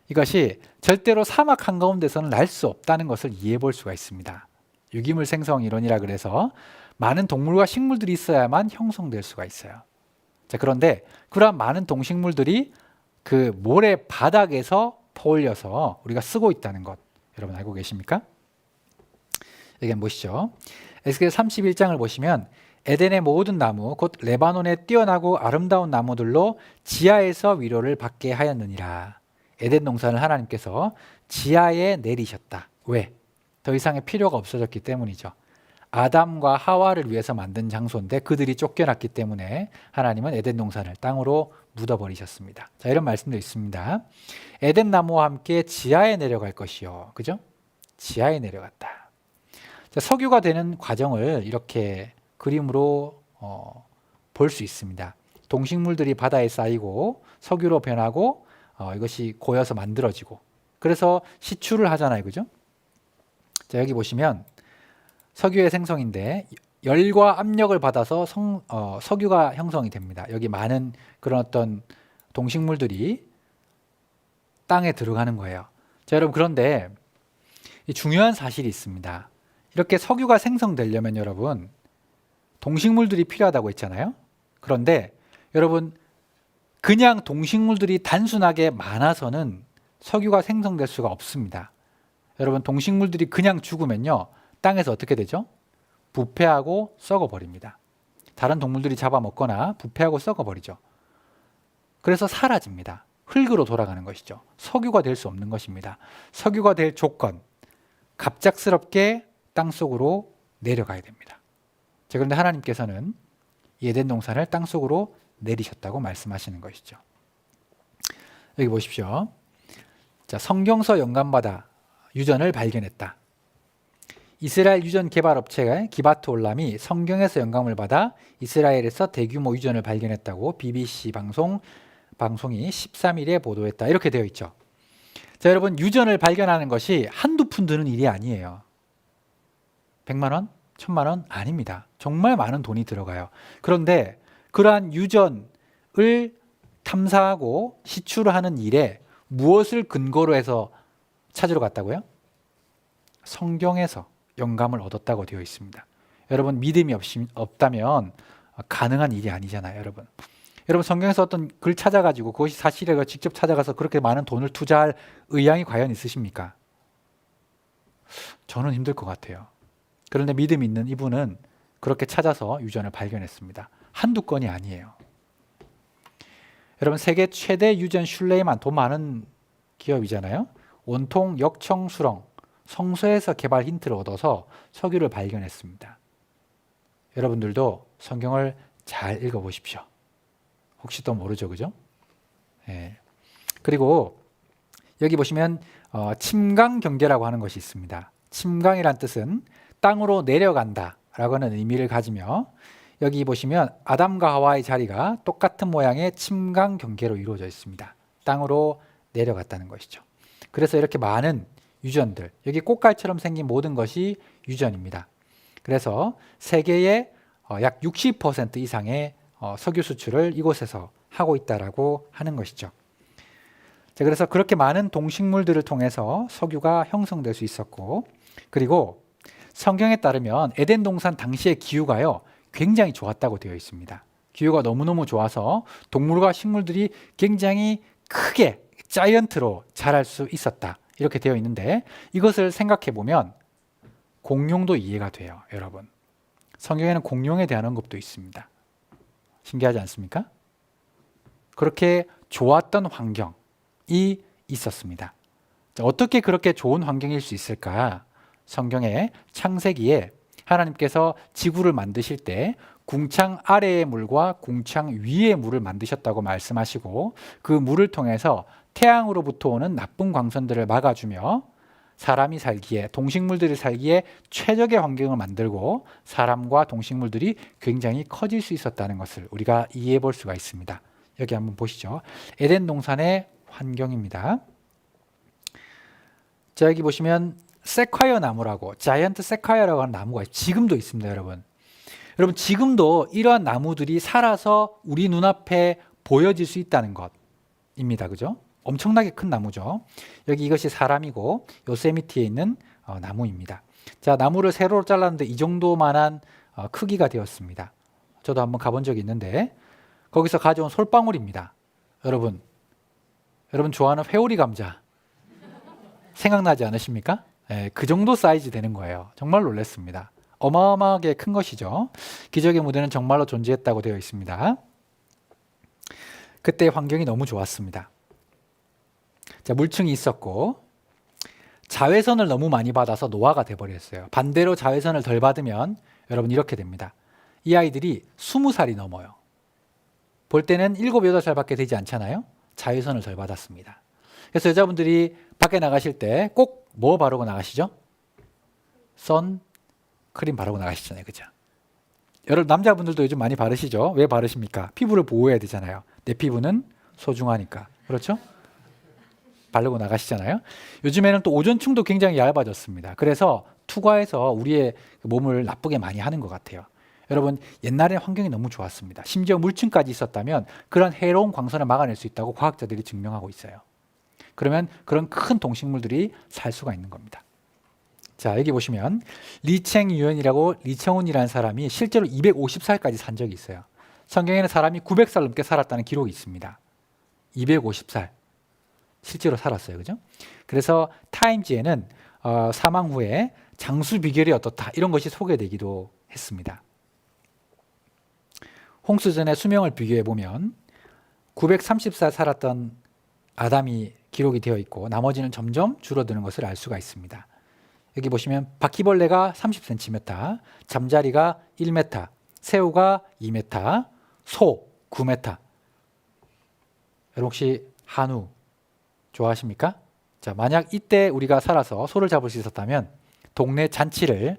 이것이 절대로 사막 한가운데서는 날 수 없다는 것을 이해해 볼 수가 있습니다. 유기물 생성 이론이라 그래서 많은 동물과 식물들이 있어야만 형성될 수가 있어요. 자, 그런데 그러한 많은 동식물들이 그 모래 바닥에서 퍼올려서 우리가 쓰고 있다는 것 여러분 알고 계십니까? 여기 한번 보시죠. 에스겔 31장을 보시면 에덴의 모든 나무 곧 레바논의 뛰어나고 아름다운 나무들로 지하에서 위로를 받게 하였느니라. 에덴 동산을 하나님께서 지하에 내리셨다. 왜? 더 이상의 필요가 없어졌기 때문이죠. 아담과 하와를 위해서 만든 장소인데 그들이 쫓겨났기 때문에 하나님은 에덴 동산을 땅으로 묻어버리셨습니다. 자, 이런 말씀도 있습니다. 에덴 나무와 함께 지하에 내려갈 것이요. 그죠? 지하에 내려갔다. 자, 석유가 되는 과정을 이렇게 그림으로 볼 수 있습니다. 동식물들이 바다에 쌓이고 석유로 변하고 이것이 고여서 만들어지고 그래서 시추를 하잖아요. 그죠? 자, 여기 보시면 석유의 생성인데 열과 압력을 받아서 석유가 형성이 됩니다. 여기 많은 그런 어떤 동식물들이 땅에 들어가는 거예요. 자, 여러분 그런데 중요한 사실이 있습니다. 이렇게 석유가 생성되려면 여러분 동식물들이 필요하다고 했잖아요. 그런데 여러분 그냥 동식물들이 단순하게 많아서는 석유가 생성될 수가 없습니다. 여러분 동식물들이 그냥 죽으면요 땅에서 어떻게 되죠? 부패하고 썩어버립니다. 다른 동물들이 잡아먹거나 부패하고 썩어버리죠. 그래서 사라집니다. 흙으로 돌아가는 것이죠. 석유가 될 수 없는 것입니다. 석유가 될 조건, 갑작스럽게 땅속으로 내려가야 됩니다. 자, 그런데 하나님께서는 에덴 동산을 땅속으로 내리셨다고 말씀하시는 것이죠. 여기 보십시오. 자, 성경서 영감받아 유전을 발견했다. 이스라엘 유전 개발 업체의 기바트 올람이 성경에서 영감을 받아 이스라엘에서 대규모 유전을 발견했다고 BBC 방송이 13일에 보도했다. 이렇게 되어 있죠. 자, 여러분 유전을 발견하는 것이 한두 푼 드는 일이 아니에요. 100만 원? 1000만 원? 아닙니다. 정말 많은 돈이 들어가요. 그런데 그러한 유전을 탐사하고 시추하는 일에 무엇을 근거로 해서 찾으러 갔다고요? 성경에서 영감을 얻었다고 되어 있습니다. 여러분 믿음이 없다면 가능한 일이 아니잖아요. 여러분 성경에서 어떤 글 찾아가지고 그것이 사실이라고 직접 찾아가서 그렇게 많은 돈을 투자할 의향이 과연 있으십니까? 저는 힘들 것 같아요. 그런데 믿음 있는 이분은 그렇게 찾아서 유전을 발견했습니다. 한두 건이 아니에요. 여러분 세계 최대 유전 슐레이만 돈 많은 기업이잖아요. 온통 역청수렁 성서에서 개발 힌트를 얻어서 석유를 발견했습니다. 여러분들도 성경을 잘 읽어보십시오. 혹시 또 모르죠, 그죠? 예. 그리고 여기 보시면 침강경계라고 하는 것이 있습니다. 침강이란 뜻은 땅으로 내려간다 라고 하는 의미를 가지며 여기 보시면 아담과 하와의 자리가 똑같은 모양의 침강경계로 이루어져 있습니다. 땅으로 내려갔다는 것이죠. 그래서 이렇게 많은 유전들, 여기 꽃갈처럼 생긴 모든 것이 유전입니다. 그래서 세계의 약 60% 이상의 석유 수출을 이곳에서 하고 있다라고 하는 것이죠. 자, 그래서 그렇게 많은 동식물들을 통해서 석유가 형성될 수 있었고, 그리고 성경에 따르면 에덴 동산 당시의 기후가요 굉장히 좋았다고 되어 있습니다. 기후가 너무너무 좋아서 동물과 식물들이 굉장히 크게 자이언트로 자랄 수 있었다. 이렇게 되어 있는데 이것을 생각해 보면 공룡도 이해가 돼요. 여러분 성경에는 공룡에 대한 언급도 있습니다. 신기하지 않습니까? 그렇게 좋았던 환경이 있었습니다. 자, 어떻게 그렇게 좋은 환경일 수 있을까? 성경의 창세기에 하나님께서 지구를 만드실 때 궁창 아래의 물과 궁창 위의 물을 만드셨다고 말씀하시고 그 물을 통해서 태양으로부터 오는 나쁜 광선들을 막아주며 사람이 살기에 동식물들이 살기에 최적의 환경을 만들고 사람과 동식물들이 굉장히 커질 수 있었다는 것을 우리가 이해해 볼 수가 있습니다. 여기 한번 보시죠. 에덴 동산의 환경입니다. 자, 여기 보시면 세콰이어 나무라고 자이언트 세콰이어라고 하는 나무가 지금도 있습니다. 여러분 지금도 이러한 나무들이 살아서 우리 눈앞에 보여질 수 있다는 것입니다. 그죠? 엄청나게 큰 나무죠. 여기 이것이 사람이고 요세미티에 있는 나무입니다. 자, 나무를 세로로 잘랐는데 이 정도만한 크기가 되었습니다. 저도 한번 가본 적이 있는데 거기서 가져온 솔방울입니다. 여러분 좋아하는 회오리 감자 생각나지 않으십니까? 네, 그 정도 사이즈 되는 거예요. 정말 놀랐습니다. 어마어마하게 큰 것이죠. 기적의 무대는 정말로 존재했다고 되어 있습니다. 그때 환경이 너무 좋았습니다. 자, 물층이 있었고 자외선을 너무 많이 받아서 노화가 돼버렸어요. 반대로 자외선을 덜 받으면 여러분 이렇게 됩니다. 이 아이들이 20살이 넘어요. 볼 때는 7, 8살밖에 되지 않잖아요. 자외선을 덜 받았습니다. 그래서 여자분들이 밖에 나가실 때 꼭 뭐 바르고 나가시죠? 선크림 바르고 나가시잖아요. 그죠? 여러분 남자분들도 요즘 많이 바르시죠? 왜 바르십니까? 피부를 보호해야 되잖아요. 내 피부는 소중하니까. 그렇죠? 바르고 나가시잖아요. 요즘에는 또 오존층도 굉장히 얇아졌습니다. 그래서 투과해서 우리의 몸을 나쁘게 많이 하는 것 같아요. 여러분 옛날에 환경이 너무 좋았습니다. 심지어 물층까지 있었다면 그런 해로운 광선을 막아낼 수 있다고 과학자들이 증명하고 있어요. 그러면 그런 큰 동식물들이 살 수가 있는 겁니다. 자, 여기 보시면 리챙유연이라고 리청훈이라는 사람이 실제로 250살까지 산 적이 있어요. 성경에는 사람이 900살 넘게 살았다는 기록이 있습니다. 250살 실제로 살았어요. 그죠? 그래서 타임지에는 사망 후에 장수 비결이 어떻다 이런 것이 소개되기도 했습니다. 홍수전의 수명을 비교해 보면 930살 살았던 아담이 기록이 되어 있고 나머지는 점점 줄어드는 것을 알 수가 있습니다. 여기 보시면 바퀴벌레가 30cm, 잠자리가 1m, 새우가 2m, 소 9m. 여러분 혹시 한우 좋아하십니까? 자, 만약 이때 우리가 살아서 소를 잡을 수 있었다면 동네 잔치를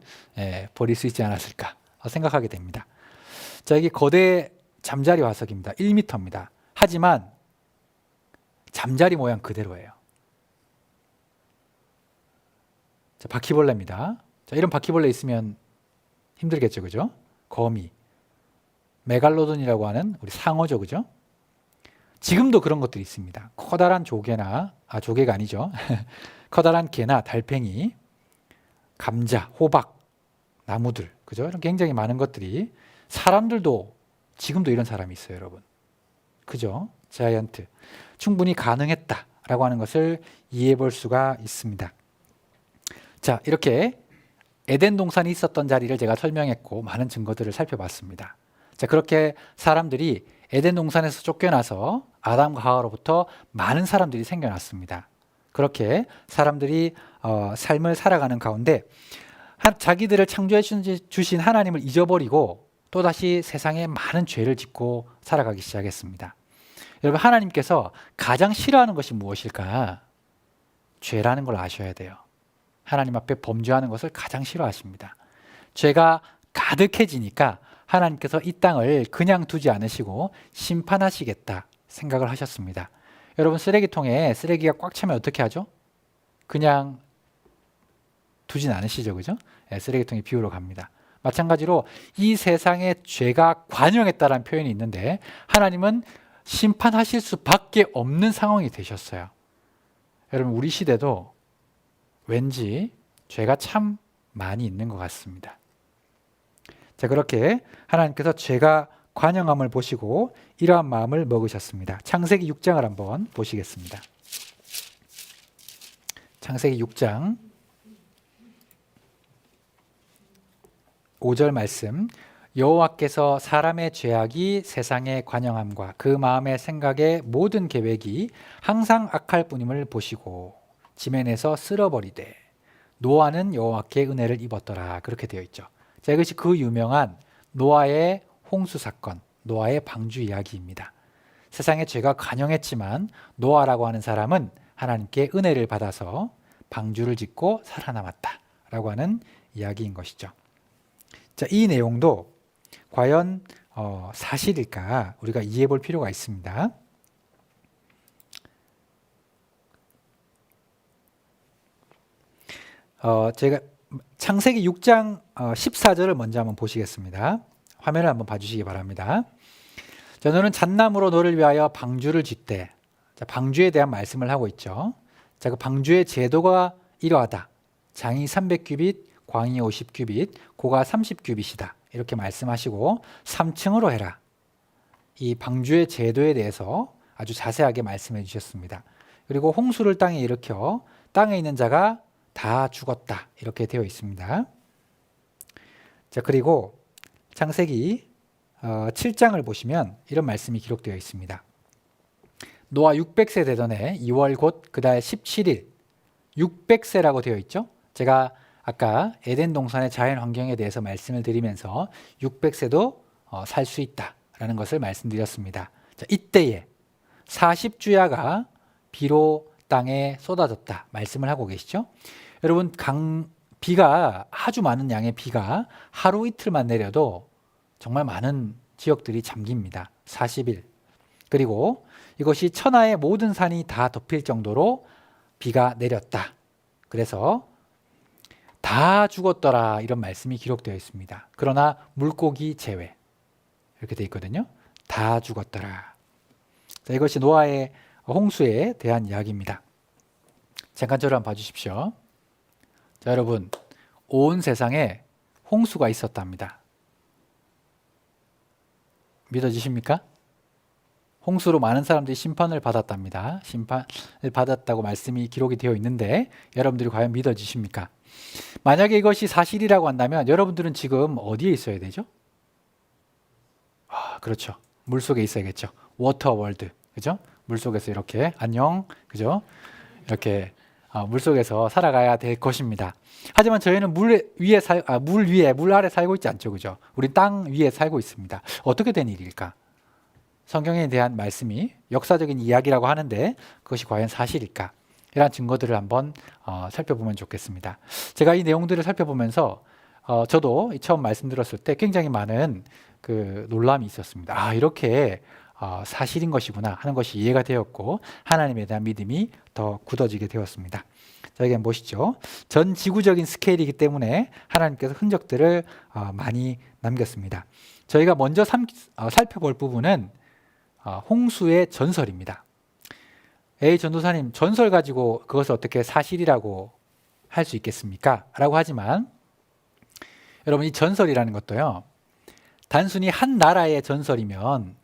벌일 수 있지 않았을까 생각하게 됩니다. 자, 여기 거대 잠자리 화석입니다. 1m입니다. 하지만 잠자리 모양 그대로예요. 자, 바퀴벌레입니다. 자, 이런 바퀴벌레 있으면 힘들겠죠, 그죠? 거미, 메갈로돈이라고 하는 우리 상어죠, 그죠? 지금도 그런 것들이 있습니다. 커다란 조개나, 조개가 아니죠. 커다란 개나 달팽이, 감자, 호박, 나무들, 그죠? 이런 굉장히 많은 것들이 사람들도 지금도 이런 사람이 있어요, 여러분. 그죠? 자이언트. 충분히 가능했다라고 하는 것을 이해해 볼 수가 있습니다. 자, 이렇게 에덴 동산이 있었던 자리를 제가 설명했고 많은 증거들을 살펴봤습니다. 자, 그렇게 사람들이 에덴 동산에서 쫓겨나서 아담과 하와로부터 많은 사람들이 생겨났습니다. 그렇게 사람들이 삶을 살아가는 가운데 자기들을 창조해 주신 하나님을 잊어버리고 또다시 세상에 많은 죄를 짓고 살아가기 시작했습니다. 여러분, 하나님께서 가장 싫어하는 것이 무엇일까? 죄라는 걸 아셔야 돼요. 하나님 앞에 범죄하는 것을 가장 싫어하십니다. 죄가 가득해지니까 하나님께서 이 땅을 그냥 두지 않으시고 심판하시겠다 생각을 하셨습니다. 여러분, 쓰레기통에 쓰레기가 꽉 차면 어떻게 하죠? 그냥 두진 않으시죠, 그죠? 쓰레기통에 비우러 갑니다. 마찬가지로 이 세상에 죄가 관영했다라는 표현이 있는데 하나님은 심판하실 수밖에 없는 상황이 되셨어요. 여러분, 우리 시대도 왠지 죄가 참 많이 있는 것 같습니다. 자, 그렇게 하나님께서 죄가 관영함을 보시고 이러한 마음을 먹으셨습니다. 창세기 6장을 한번 보시겠습니다. 창세기 6장 5절 말씀. 여호와께서 사람의 죄악이 세상에 관영함과 그 마음의 생각의 모든 계획이 항상 악할 뿐임을 보시고 지면에서 쓸어버리되 노아는 여호와께 은혜를 입었더라. 그렇게 되어 있죠. 자, 이것이 그 유명한 노아의 홍수 사건, 노아의 방주 이야기입니다. 세상에 죄가 관영했지만 노아라고 하는 사람은 하나님께 은혜를 받아서 방주를 짓고 살아남았다라고 하는 이야기인 것이죠. 자, 이 내용도 과연 사실일까 우리가 이해해 볼 필요가 있습니다. 제가 창세기 6장 14절을 먼저 한번 보시겠습니다. 화면을 한번 봐주시기 바랍니다. 자, 너는 잣나무로 너를 위하여 방주를 짓되. 자, 방주에 대한 말씀을 하고 있죠. 자, 그 방주의 제도가 이러하다. 장이 300규빗, 광이 50규빗, 고가 30규빗이다. 이렇게 말씀하시고 3층으로 해라. 이 방주의 제도에 대해서 아주 자세하게 말씀해 주셨습니다. 그리고 홍수를 땅에 일으켜 땅에 있는 자가 다 죽었다. 이렇게 되어 있습니다. 자, 그리고 창세기 7장을 보시면 이런 말씀이 기록되어 있습니다. 노아 600세 되던 해 2월 곧 그달 17일 600세라고 되어 있죠. 제가 아까 에덴 동산의 자연 환경에 대해서 말씀을 드리면서 600세도 살 수 있다라는 것을 말씀드렸습니다. 자, 이때에 40주야가 비로 땅에 쏟아졌다 말씀을 하고 계시죠. 여러분, 비가 아주 많은 양의 비가 하루 이틀만 내려도 정말 많은 지역들이 잠깁니다. 40일. 그리고 이것이 천하의 모든 산이 다 덮일 정도로 비가 내렸다. 그래서 다 죽었더라 이런 말씀이 기록되어 있습니다. 그러나 물고기 제외 이렇게 되어 있거든요. 다 죽었더라. 자, 이것이 노아의 홍수에 대한 이야기입니다. 잠깐 저를 한번 봐주십시오. 자, 여러분, 온 세상에 홍수가 있었답니다. 믿어지십니까? 홍수로 많은 사람들이 심판을 받았답니다. 심판을 받았다고 말씀이 기록이 되어 있는데 여러분들이 과연 믿어지십니까? 만약에 이것이 사실이라고 한다면 여러분들은 지금 어디에 있어야 되죠? 그렇죠. 물속에 있어야겠죠. 워터 월드. 그죠? 물속에서 이렇게 안녕. 그죠? 이렇게 물속에서 살아가야 될 것입니다. 하지만 저희는 물 아래 살고 있지 않죠. 그죠? 우리 땅 위에 살고 있습니다. 어떻게 된 일일까? 성경에 대한 말씀이 역사적인 이야기라고 하는데 그것이 과연 사실일까? 이런 증거들을 한번 살펴보면 좋겠습니다. 제가 이 내용들을 살펴보면서 저도 처음 말씀드렸을 때 굉장히 많은 그 놀람이 있었습니다. 이렇게 사실인 것이구나 하는 것이 이해가 되었고 하나님에 대한 믿음이 더 굳어지게 되었습니다. 자, 여기 보시죠. 전 지구적인 스케일이기 때문에 하나님께서 흔적들을 많이 남겼습니다. 저희가 먼저 살펴볼 부분은 홍수의 전설입니다. 전도사님, 전설 가지고 그것을 어떻게 사실이라고 할 수 있겠습니까? 라고 하지만 여러분, 이 전설이라는 것도요, 단순히 한 나라의 전설이면,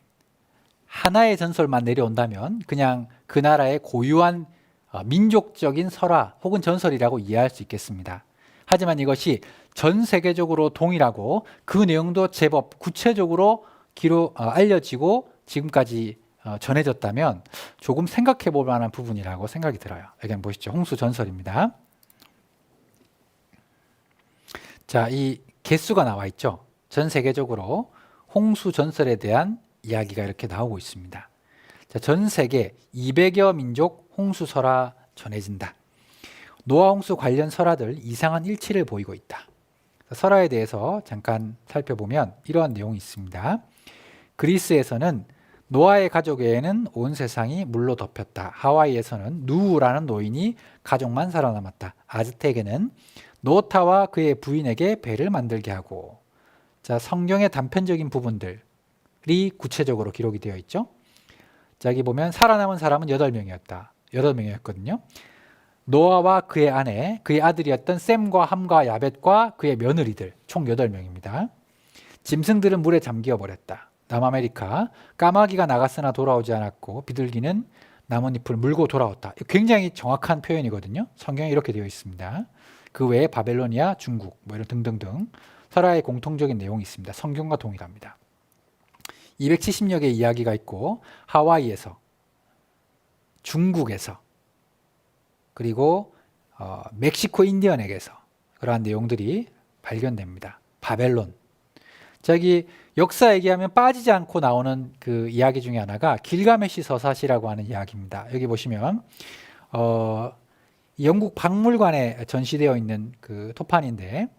하나의 전설만 내려온다면 그냥 그 나라의 고유한 민족적인 설화 혹은 전설이라고 이해할 수 있겠습니다. 하지만 이것이 전 세계적으로 동일하고 그 내용도 제법 구체적으로 알려지고 지금까지 전해졌다면 조금 생각해 볼 만한 부분이라고 생각이 들어요. 여기 한번 보시죠. 홍수 전설입니다. 자, 이 개수가 나와 있죠. 전 세계적으로 홍수 전설에 대한 이야기가 이렇게 나오고 있습니다. 자, 전 세계 200여 민족 홍수 설화 전해진다. 노아 홍수 관련 설화들 이상한 일치를 보이고 있다. 설화에 대해서 잠깐 살펴보면 이러한 내용이 있습니다. 그리스에서는 노아의 가족 외에는 온 세상이 물로 덮였다. 하와이에서는 누우라는 노인이 가족만 살아남았다. 아즈텍에는 노타와 그의 부인에게 배를 만들게 하고. 자, 성경의 단편적인 부분들이 구체적으로 기록이 되어 있죠. 자, 여기 보면 살아남은 사람은 8명이었다. 8명이었거든요. 노아와 그의 아내, 그의 아들이었던 셈과 함과 야벳과 그의 며느리들 총 8명입니다. 짐승들은 물에 잠겨 버렸다. 남아메리카, 까마귀가 나갔으나 돌아오지 않았고 비둘기는 나뭇잎을 물고 돌아왔다. 굉장히 정확한 표현이거든요. 성경에 이렇게 되어 있습니다. 그 외에 바벨로니아, 중국 뭐 이런 등등등 설화의 공통적인 내용이 있습니다. 성경과 동일합니다. 270여 개의 이야기가 있고 하와이에서, 중국에서, 그리고 멕시코 인디언에게서 그러한 내용들이 발견됩니다. 바벨론. 저기 역사 얘기하면 빠지지 않고 나오는 그 이야기 중에 하나가 길가메시 서사시라고 하는 이야기입니다. 여기 보시면 영국 박물관에 전시되어 있는 그 토판인데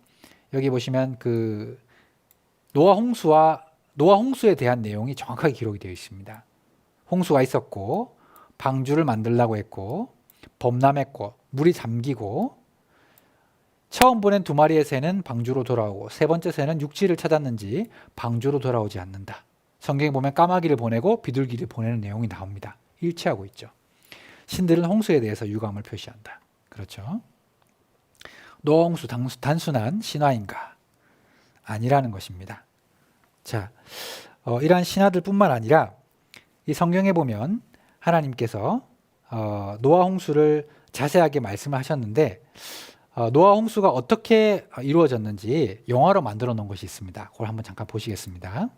여기 보시면 그 노아 홍수에 대한 내용이 정확하게 기록이 되어 있습니다. 홍수가 있었고 방주를 만들라고 했고 범람했고 물이 잠기고 처음 보낸 2마리의 새는 방주로 돌아오고 세 번째 새는 육지를 찾았는지 방주로 돌아오지 않는다. 성경에 보면 까마귀를 보내고 비둘기를 보내는 내용이 나옵니다. 일치하고 있죠. 신들은 홍수에 대해서 유감을 표시한다. 그렇죠. 노아 홍수 단순한 신화인가? 아니라는 것입니다. 자, 이러한 신화들뿐만 아니라 이 성경에 보면 하나님께서 노아 홍수를 자세하게 말씀하셨는데 노아 홍수가 어떻게 이루어졌는지 영화로 만들어 놓은 것이 있습니다. 그걸 한번 잠깐 보시겠습니다.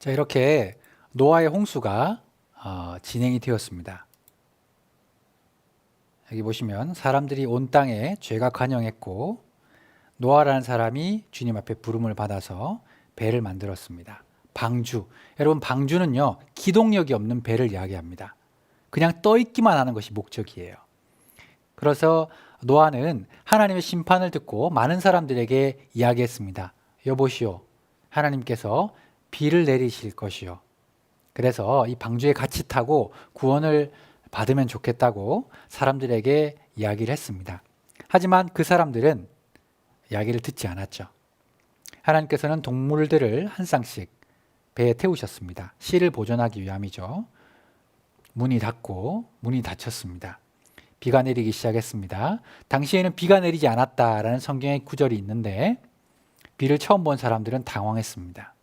자, 이렇게 노아의 홍수가 진행이 되었습니다. 여기 보시면 사람들이 온 땅에 죄가 관영했고 노아라는 사람이 주님 앞에 부름을 받아서 배를 만들었습니다. 방주. 여러분, 방주는요, 기동력이 없는 배를 이야기합니다. 그냥 떠 있기만 하는 것이 목적이에요. 그래서 노아는 하나님의 심판을 듣고 많은 사람들에게 이야기했습니다. 여보시오, 하나님께서 비를 내리실 것이요. 그래서 이 방주에 같이 타고 구원을 받으면 좋겠다고 사람들에게 이야기를 했습니다. 하지만 그 사람들은 이야기를 듣지 않았죠. 하나님께서는 동물들을 한 쌍씩 배에 태우셨습니다. 씨를 보존하기 위함이죠. 문이 닫고 문이 닫혔습니다. 비가 내리기 시작했습니다. 당시에는 비가 내리지 않았다라는 성경의 구절이 있는데 비를 처음 본 사람들은 당황했습니다.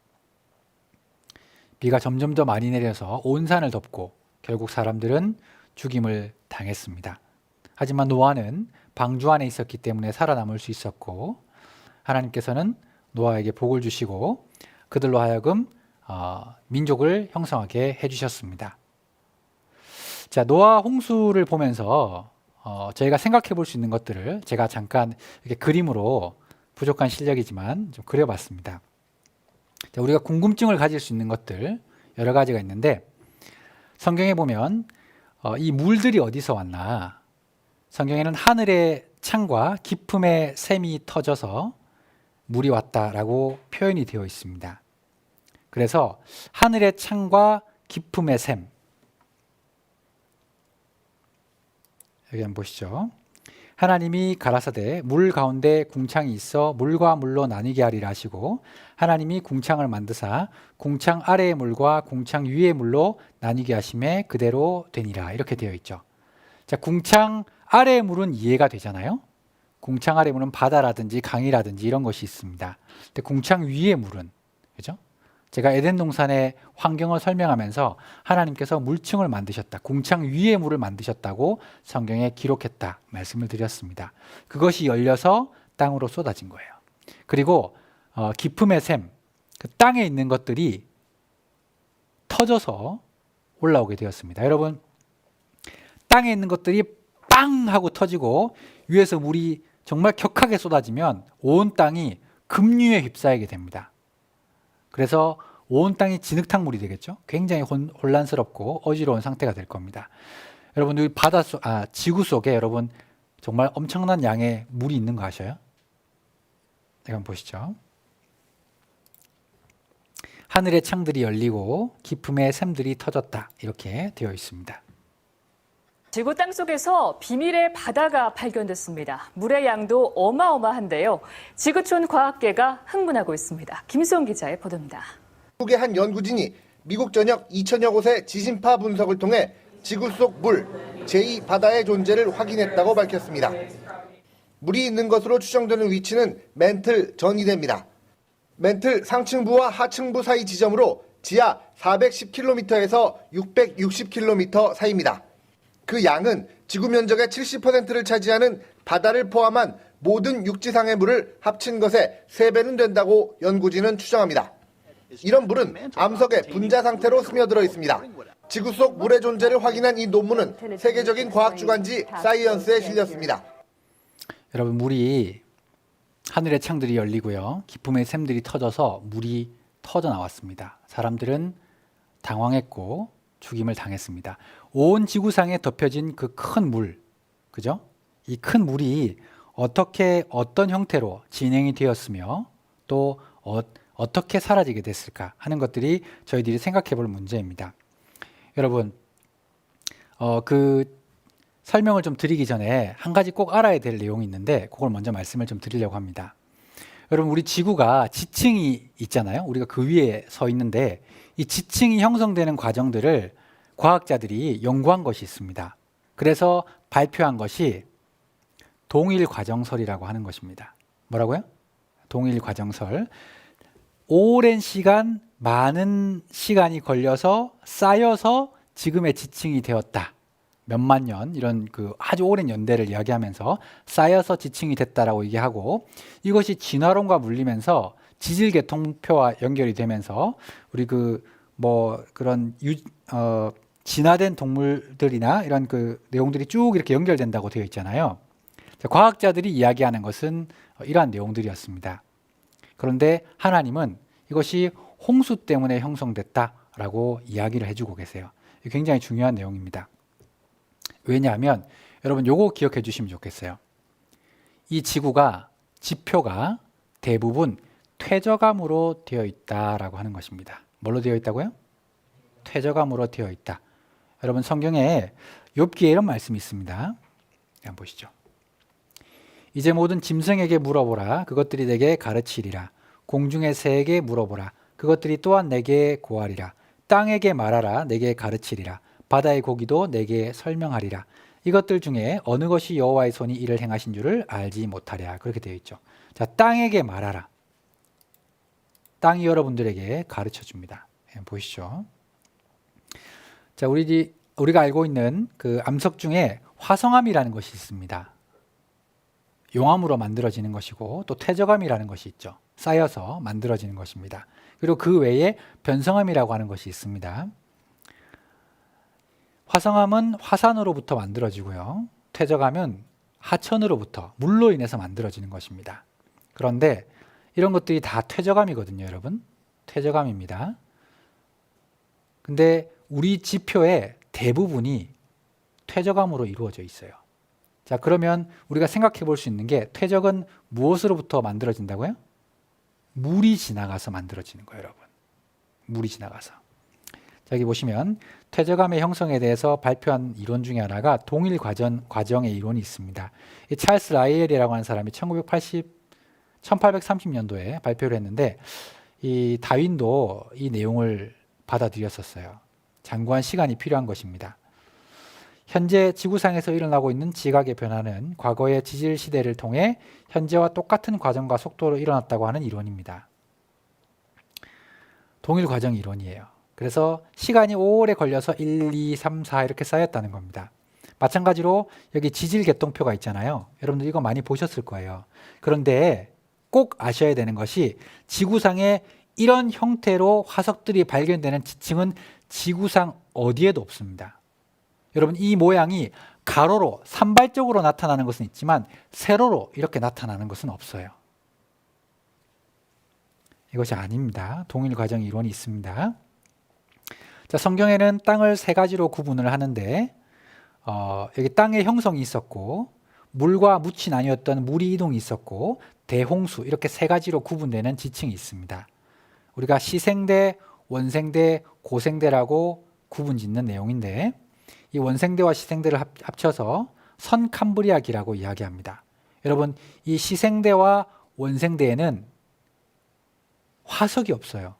비가 점점 더 많이 내려서 온 산을 덮고 결국 사람들은 죽임을 당했습니다. 하지만 노아는 방주 안에 있었기 때문에 살아남을 수 있었고 하나님께서는 노아에게 복을 주시고 그들로 하여금 민족을 형성하게 해주셨습니다. 자, 노아 홍수를 보면서 저희가 생각해 볼 수 있는 것들을 제가 잠깐 이렇게 그림으로 부족한 실력이지만 좀 그려봤습니다. 자, 우리가 궁금증을 가질 수 있는 것들 여러 가지가 있는데 성경에 보면 이 물들이 어디서 왔나? 성경에는 하늘의 창과 깊음의 샘이 터져서 물이 왔다라고 표현이 되어 있습니다. 그래서 하늘의 창과 깊음의 샘, 여기 한번 보시죠. 하나님이 가라사대 물 가운데 궁창이 있어 물과 물로 나뉘게 하리라 하시고 하나님이 궁창을 만드사 궁창 아래의 물과 궁창 위의 물로 나뉘게 하심에 그대로 되니라 이렇게 되어 있죠. 자, 궁창 아래의 물은 이해가 되잖아요. 궁창 아래의 물은 바다라든지 강이라든지 이런 것이 있습니다. 근데 궁창 위의 물은, 그죠? 제가 에덴 동산의 환경을 설명하면서 하나님께서 물층을 만드셨다. 궁창 위의 물을 만드셨다고 성경에 기록했다 말씀을 드렸습니다. 그것이 열려서 땅으로 쏟아진 거예요. 그리고 깊음의 샘, 그 땅에 있는 것들이 터져서 올라오게 되었습니다. 여러분, 땅에 있는 것들이 빵 하고 터지고 위에서 물이 정말 격하게 쏟아지면 온 땅이 급류에 휩싸이게 됩니다. 그래서 온 땅이 진흙탕물이 되겠죠. 굉장히 혼란스럽고 어지러운 상태가 될 겁니다. 여러분, 여기 지구 속에 여러분 정말 엄청난 양의 물이 있는 거 아셔요? 한번 보시죠. 하늘의 창들이 열리고 깊음의 샘들이 터졌다 이렇게 되어 있습니다. 지구 땅속에서 비밀의 바다가 발견됐습니다. 물의 양도 어마어마한데요. 지구촌 과학계가 흥분하고 있습니다. 김수홍 기자의 보도입니다. 미국의 한 연구진이 미국 전역 2천여 곳의 지진파 분석을 통해 지구 속 물, 제2바다의 존재를 확인했다고 밝혔습니다. 물이 있는 것으로 추정되는 위치는 멘틀 전이대입니다. 멘틀 상층부와 하층부 사이 지점으로 지하 410km에서 660km 사이입니다. 그 양은 지구 면적의 70%를 차지하는 바다를 포함한 모든 육지상의 물을 합친 것의 3배는 된다고 연구진은 추정합니다. 이런 물은 암석의 분자 상태로 스며들어 있습니다. 지구 속 물의 존재를 확인한 이 논문은 세계적인 과학주간지 사이언스에 실렸습니다. 여러분, 물이 하늘의 창들이 열리고요. 깊음의 샘들이 터져서 물이 터져 나왔습니다. 사람들은 당황했고 죽임을 당했습니다. 온 지구상에 덮여진 그 큰 물, 그죠? 이 큰 물이 어떤 형태로 진행이 되었으며 또 어떻게 사라지게 됐을까 하는 것들이 저희들이 생각해 볼 문제입니다. 여러분, 그 설명을 좀 드리기 전에 한 가지 꼭 알아야 될 내용이 있는데 그걸 먼저 말씀을 좀 드리려고 합니다. 여러분, 우리 지구가 지층이 있잖아요. 우리가 그 위에 서 있는데 이 지층이 형성되는 과정들을 과학자들이 연구한 것이 있습니다. 그래서 발표한 것이 동일과정설이라고 하는 것입니다. 뭐라고요? 동일과정설. 오랜 시간, 많은 시간이 걸려서 쌓여서 지금의 지층이 되었다. 몇만 년, 이런 그 아주 오랜 연대를 이야기하면서 쌓여서 지층이 됐다라고 얘기하고 이것이 진화론과 물리면서 지질계통표와 연결이 되면서 우리 그 뭐 그런 진화된 동물들이나 이런 그 내용들이 쭉 이렇게 연결된다고 되어 있잖아요. 자, 과학자들이 이야기하는 것은 이러한 내용들이었습니다. 그런데 하나님은 이것이 홍수 때문에 형성됐다라고 이야기를 해주고 계세요. 굉장히 중요한 내용입니다. 왜냐하면 여러분 요거 기억해 주시면 좋겠어요. 이 지구가 지표가 대부분 퇴적암으로 되어 있다라고 하는 것입니다. 뭘로 되어 있다고요? 퇴적암으로 되어 있다. 여러분 성경에 욥기에 이런 말씀이 있습니다. 한번 보시죠. 이제 모든 짐승에게 물어보라. 그것들이 내게 가르치리라. 공중의 새에게 물어보라. 그것들이 또한 내게 고하리라. 땅에게 말하라. 내게 가르치리라. 바다의 고기도 내게 설명하리라. 이것들 중에 어느 것이 여호와의 손이 이를 행하신 줄을 알지 못하랴. 그렇게 되어 있죠. 자, 땅에게 말하라. 땅이 여러분들에게 가르쳐 줍니다. 보시죠. 자, 우리가 알고 있는 그 암석 중에 화성암이라는 것이 있습니다. 용암으로 만들어지는 것이고 또 퇴적암이라는 것이 있죠. 쌓여서 만들어지는 것입니다. 그리고 그 외에 변성암이라고 하는 것이 있습니다. 화성암은 화산으로부터 만들어지고요. 퇴적암은 하천으로부터 물로 인해서 만들어지는 것입니다. 그런데 이런 것들이 다 퇴적암이거든요, 여러분. 퇴적암입니다. 근데 우리 지표의 대부분이 퇴적암으로 이루어져 있어요. 자, 그러면 우리가 생각해 볼 수 있는 게 퇴적은 무엇으로부터 만들어진다고요? 물이 지나가서 만들어지는 거예요, 여러분. 물이 지나가서. 자, 여기 보시면 퇴적암의 형성에 대해서 발표한 이론 중에 하나가 동일 과정의 이론이 있습니다. 이 찰스 라이엘이라고 하는 사람이 1830년도에 발표를 했는데 이 다윈도 이 내용을 받아들였었어요. 장구한 시간이 필요한 것입니다. 현재 지구상에서 일어나고 있는 지각의 변화는 과거의 지질 시대를 통해 현재와 똑같은 과정과 속도로 일어났다고 하는 이론입니다. 동일 과정 이론이에요. 그래서 시간이 오래 걸려서 1, 2, 3, 4 이렇게 쌓였다는 겁니다. 마찬가지로 여기 지질 개통표가 있잖아요. 여러분들 이거 많이 보셨을 거예요. 그런데 꼭 아셔야 되는 것이 지구상에 이런 형태로 화석들이 발견되는 지층은 지구상 어디에도 없습니다. 여러분 이 모양이 가로로 산발적으로 나타나는 것은 있지만 세로로 이렇게 나타나는 것은 없어요. 이것이 아닙니다. 동일 과정 이론이 있습니다. 자, 성경에는 땅을 세 가지로 구분을 하는데 여기 땅의 형성이 있었고 물과 묻이 나뉘었던 물이 이동이 있었고 대홍수 이렇게 세 가지로 구분되는 지층이 있습니다. 우리가 시생대, 원생대, 고생대라고 구분짓는 내용인데 이 원생대와 시생대를 합쳐서 선캄브리아기라고 이야기합니다. 여러분 이 시생대와 원생대에는 화석이 없어요.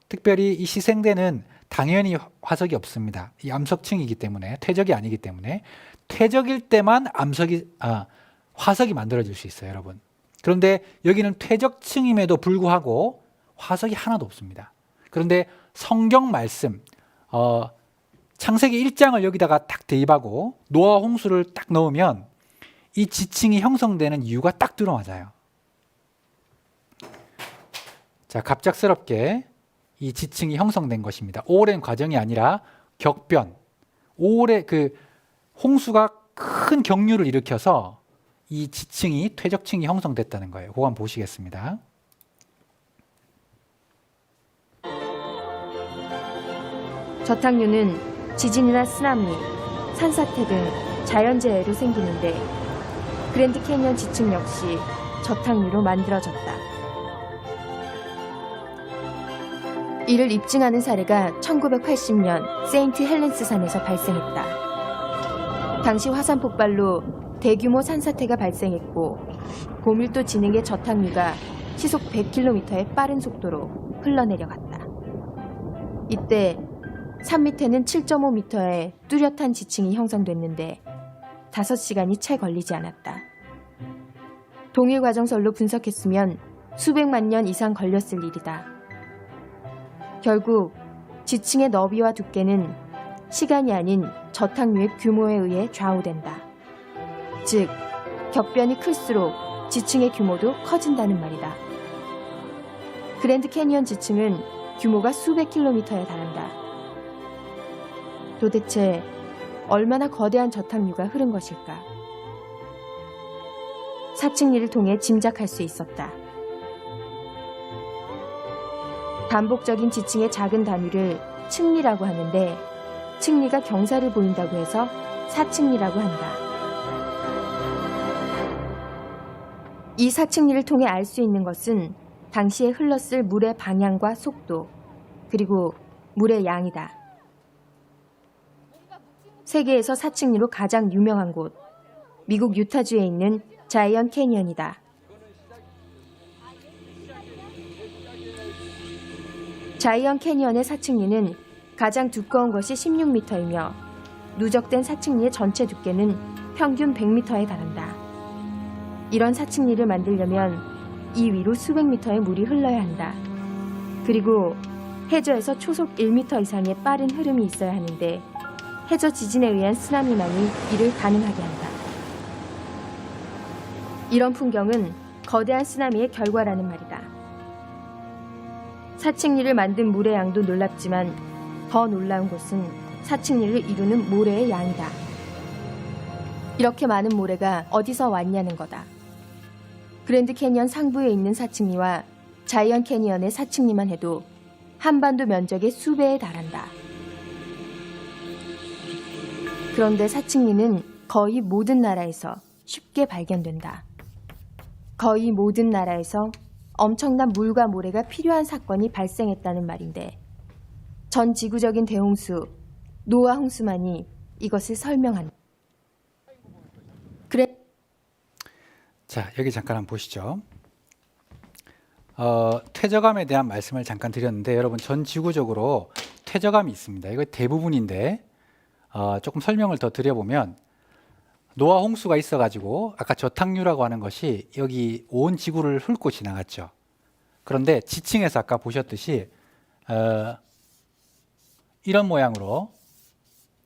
특별히 이 시생대는 당연히 화석이 없습니다. 이 암석층이기 때문에 퇴적이 아니기 때문에 퇴적일 때만 화석이 만들어질 수 있어요, 여러분. 그런데 여기는 퇴적층임에도 불구하고 화석이 하나도 없습니다. 그런데 성경 말씀 창세기 1장을 여기다가 딱 대입하고 노아 홍수를 딱 넣으면 이 지층이 형성되는 이유가 딱 들어맞아요. 자, 갑작스럽게 이 지층이 형성된 것입니다. 오랜 과정이 아니라 격변, 홍수가 큰 경류를 일으켜서 이 지층이 퇴적층이 형성됐다는 거예요. 그거 한번 보시겠습니다. 저탁류는 지진이나 쓰나미, 산사태 등 자연재해로 생기는데 그랜드 캐니언 지층 역시 저탁류로 만들어졌다. 이를 입증하는 사례가 1980년 세인트 헬렌스 산에서 발생했다. 당시 화산 폭발로 대규모 산사태가 발생했고 고밀도 지능의 저탁류가 시속 100km의 빠른 속도로 흘러내려갔다. 이때 산 밑에는 7.5m의 뚜렷한 지층이 형성됐는데 5시간이 채 걸리지 않았다. 동일 과정설로 분석했으면 수백만 년 이상 걸렸을 일이다. 결국 지층의 너비와 두께는 시간이 아닌 저탁류의 규모에 의해 좌우된다. 즉, 격변이 클수록 지층의 규모도 커진다는 말이다. 그랜드 캐니언 지층은 규모가 수백 킬로미터에 달한다. 도대체 얼마나 거대한 저탁류가 흐른 것일까? 사측리를 통해 짐작할 수 있었다. 반복적인 지층의 작은 단위를 층리라고 하는데 층리가 경사를 보인다고 해서 사층리라고 한다. 이 사층리를 통해 알 수 있는 것은 당시에 흘렀을 물의 방향과 속도, 그리고 물의 양이다. 세계에서 사층리로 가장 유명한 곳, 미국 유타주에 있는 자이언 캐니언이다. 자이언 캐니언의 사층리는 가장 두꺼운 것이 16m이며 누적된 사층리의 전체 두께는 평균 100m에 달한다. 이런 사층리를 만들려면 이 위로 수백 미터의 물이 흘러야 한다. 그리고 해저에서 초속 1m 이상의 빠른 흐름이 있어야 하는데 해저 지진에 의한 쓰나미만이 이를 가능하게 한다. 이런 풍경은 거대한 쓰나미의 결과라는 말이다. 사층리를 만든 물의 양도 놀랍지만 더 놀라운 것은 사층리를 이루는 모래의 양이다. 이렇게 많은 모래가 어디서 왔냐는 거다. 그랜드 캐니언 상부에 있는 사층리와 자이언 캐니언의 사층리만 해도 한반도 면적의 수배에 달한다. 그런데 사층리는 거의 모든 나라에서 쉽게 발견된다. 거의 모든 나라에서 엄청난 물과 모래가 필요한 사건이 발생했다는 말인데 전 지구적인 대홍수, 노아 홍수만이 이것을 설명한다. 그래. 자, 여기 잠깐 한번 보시죠. 퇴적암에 대한 말씀을 잠깐 드렸는데 여러분 전 지구적으로 퇴적암이 있습니다. 이거 대부분인데 조금 설명을 더 드려보면 노아 홍수가 있어가지고 아까 저탁류라고 하는 것이 여기 온 지구를 훑고 지나갔죠. 그런데 지층에서 아까 보셨듯이 이런 모양으로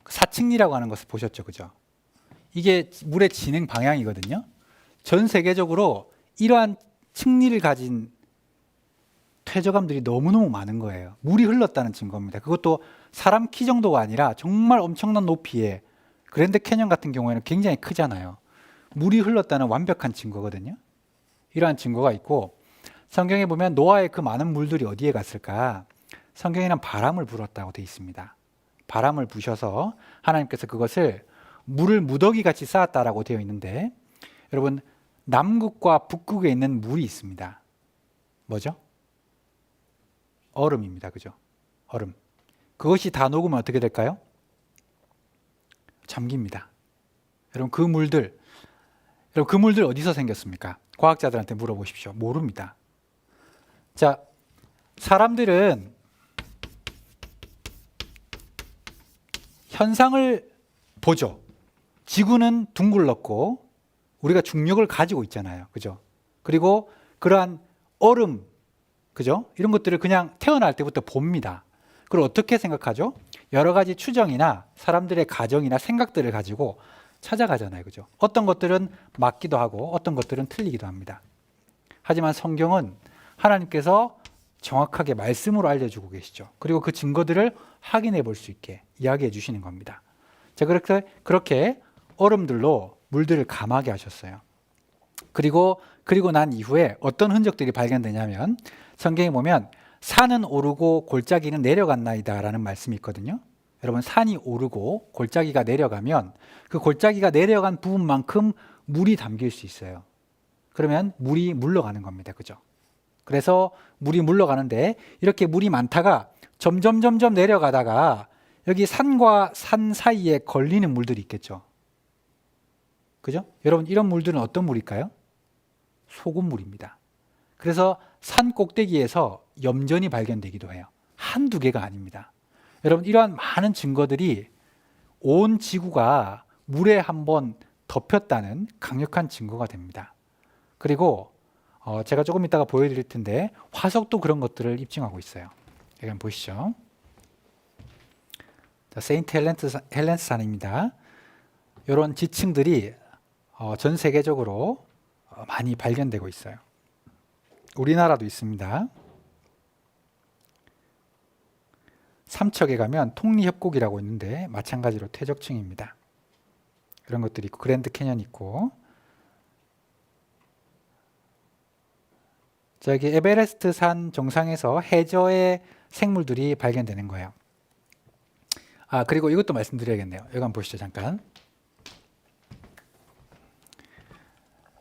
사층리라고 하는 것을 보셨죠, 그죠? 이게 물의 진행 방향이거든요. 전 세계적으로 이러한 층리를 가진 퇴적암들이 너무너무 많은 거예요. 물이 흘렀다는 증거입니다. 그것도 사람 키 정도가 아니라 정말 엄청난 높이에 그랜드 캐년 같은 경우에는 굉장히 크잖아요. 물이 흘렀다는 완벽한 증거거든요. 이러한 증거가 있고 성경에 보면 노아의 그 많은 물들이 어디에 갔을까? 성경에는 바람을 불었다고 되어 있습니다. 바람을 부셔서 하나님께서 그것을 물을 무더기 같이 쌓았다라고 되어 있는데 여러분 남극과 북극에 있는 물이 있습니다. 뭐죠? 얼음입니다. 그죠? 얼음. 그것이 다 녹으면 어떻게 될까요? 잠깁니다. 여러분 그 물들 어디서 생겼습니까? 과학자들한테 물어보십시오. 모릅니다. 자, 사람들은 현상을 보죠. 지구는 둥글렀고 우리가 중력을 가지고 있잖아요. 그죠? 그리고 그러한 얼음, 그죠? 이런 것들을 그냥 태어날 때부터 봅니다. 그걸 어떻게 생각하죠? 여러 가지 추정이나 사람들의 가정이나 생각들을 가지고 찾아가잖아요. 그죠? 어떤 것들은 맞기도 하고 어떤 것들은 틀리기도 합니다. 하지만 성경은 하나님께서 정확하게 말씀으로 알려주고 계시죠. 그리고 그 증거들을 확인해 볼 수 있게 이야기해 주시는 겁니다. 자, 그렇게 얼음들로 물들을 감하게 하셨어요. 그리고 난 이후에 어떤 흔적들이 발견되냐면 성경에 보면 산은 오르고 골짜기는 내려갔나이다 라는 말씀이 있거든요. 여러분 산이 오르고 골짜기가 내려가면 그 골짜기가 내려간 부분만큼 물이 담길 수 있어요. 그러면 물이 물러가는 겁니다. 그죠? 그래서 물이 물러가는데 이렇게 물이 많다가 점점 내려가다가 여기 산과 산 사이에 걸리는 물들이 있겠죠. 그죠? 여러분 이런 물들은 어떤 물일까요? 소금물입니다. 그래서 산 꼭대기에서 염전이 발견되기도 해요. 한두 개가 아닙니다. 여러분 이러한 많은 증거들이 온 지구가 물에 한번 덮였다는 강력한 증거가 됩니다. 그리고 제가 조금 이따가 보여드릴 텐데 화석도 그런 것들을 입증하고 있어요. 여기 한번 보시죠. 자, 세인트 헬렌스 산입니다. 이런 지층들이 전 세계적으로 많이 발견되고 있어요. 우리나라도 있습니다. 삼척에 가면 통리협곡이라고 있는데 마찬가지로 퇴적층입니다. 그런 것들이 있고 그랜드 캐년 있고 저기 에베레스트 산 정상에서 해저의 생물들이 발견되는 거예요. 아, 그리고 이것도 말씀드려야겠네요. 여기 한번 보시죠, 잠깐.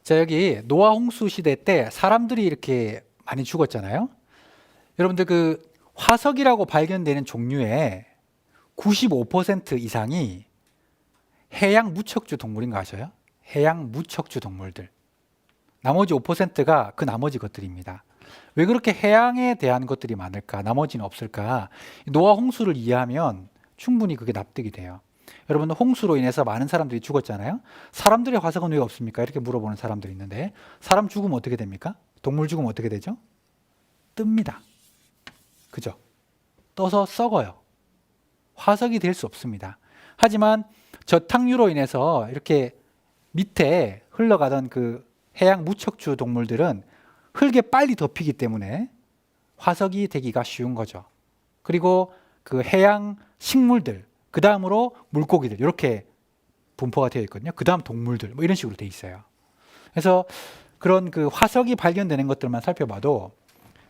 자, 여기 노아 홍수 시대 때 사람들이 이렇게 많이 죽었잖아요. 여러분들 그 화석이라고 발견되는 종류의 95% 이상이 해양 무척주 동물인 거 아셔요? 해양 무척주 동물들. 나머지 5%가 그 나머지 것들입니다. 왜 그렇게 해양에 대한 것들이 많을까? 나머지는 없을까? 노아 홍수를 이해하면 충분히 그게 납득이 돼요. 여러분, 홍수로 인해서 많은 사람들이 죽었잖아요. 사람들의 화석은 왜 없습니까? 이렇게 물어보는 사람들이 있는데 사람 죽으면 어떻게 됩니까? 동물 죽으면 어떻게 되죠? 뜹니다. 그죠? 떠서 썩어요. 화석이 될 수 없습니다. 하지만 저탕류로 인해서 이렇게 밑에 흘러가던 그 해양 무척주 동물들은 흙에 빨리 덮이기 때문에 화석이 되기가 쉬운 거죠. 그리고 그 해양 식물들, 그 다음으로 물고기들 이렇게 분포가 되어 있거든요. 그 다음 동물들 뭐 이런 식으로 되어 있어요. 그래서 그런 그 화석이 발견되는 것들만 살펴봐도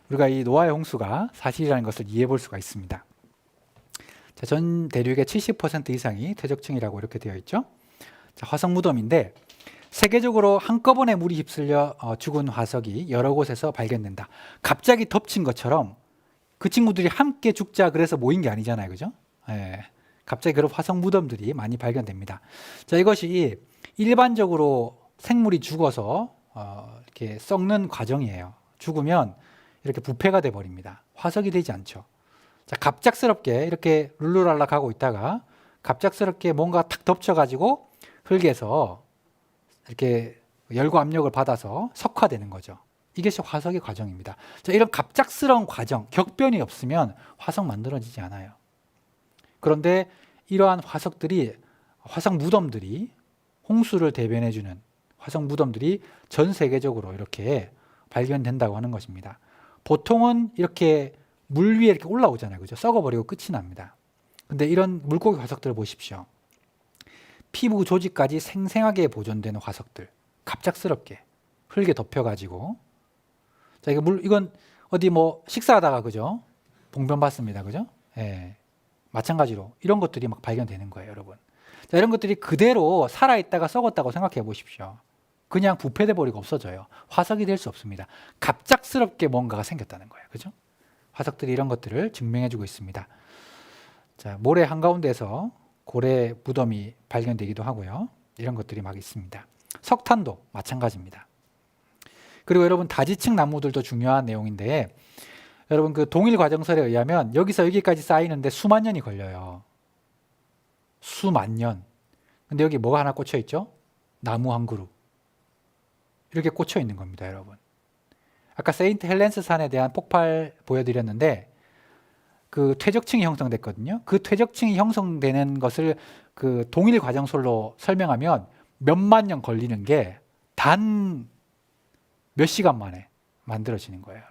우리가 이 노아의 홍수가 사실이라는 것을 이해해 볼 수가 있습니다. 자, 전 대륙의 70% 이상이 퇴적층이라고 이렇게 되어 있죠. 자, 화석 무덤인데 세계적으로 한꺼번에 물이 휩쓸려 죽은 화석이 여러 곳에서 발견된다. 갑자기 덮친 것처럼 그 친구들이 함께 죽자 그래서 모인 게 아니잖아요. 그죠? 예. 갑자기 그런 화석 무덤들이 많이 발견됩니다. 자, 이것이 일반적으로 생물이 죽어서 이렇게 썩는 과정이에요. 죽으면 이렇게 부패가 돼 버립니다. 화석이 되지 않죠. 자, 갑작스럽게 이렇게 룰루랄라 가고 있다가 갑작스럽게 뭔가 탁 덮쳐가지고 흙에서 이렇게 열과 압력을 받아서 석화되는 거죠. 이것이 화석의 과정입니다. 자, 이런 갑작스러운 과정, 격변이 없으면 화석 만들어지지 않아요. 그런데 이러한 화석들이, 화석 무덤들이 홍수를 대변해주는 화석 무덤들이 전 세계적으로 이렇게 발견된다고 하는 것입니다. 보통은 이렇게 물 위에 이렇게 올라오잖아요. 그죠? 썩어버리고 끝이 납니다. 근데 이런 물고기 화석들을 보십시오. 피부 조직까지 생생하게 보존되는 화석들. 갑작스럽게 흙에 덮여가지고. 자, 이건 어디 뭐 식사하다가 그죠? 봉변 봤습니다. 그죠? 예. 마찬가지로 이런 것들이 막 발견되는 거예요, 여러분. 자, 이런 것들이 그대로 살아있다가 썩었다고 생각해 보십시오. 그냥 부패돼 버리고 없어져요. 화석이 될 수 없습니다. 갑작스럽게 뭔가가 생겼다는 거예요. 그죠? 화석들이 이런 것들을 증명해주고 있습니다. 자, 모래 한가운데서 고래 무덤이 발견되기도 하고요. 이런 것들이 막 있습니다. 석탄도 마찬가지입니다. 그리고 여러분 다지층 나무들도 중요한 내용인데 여러분 그 동일 과정설에 의하면 여기서 여기까지 쌓이는데 수만 년이 걸려요. 수만 년. 근데 여기 뭐가 하나 꽂혀 있죠? 나무 한 그루. 이렇게 꽂혀 있는 겁니다, 여러분. 아까 세인트 헬렌스 산에 대한 폭발 보여드렸는데 그 퇴적층이 형성됐거든요. 그 퇴적층이 형성되는 것을 그 동일 과정설로 설명하면 몇만 년 걸리는 게 단 몇 시간 만에 만들어지는 거예요.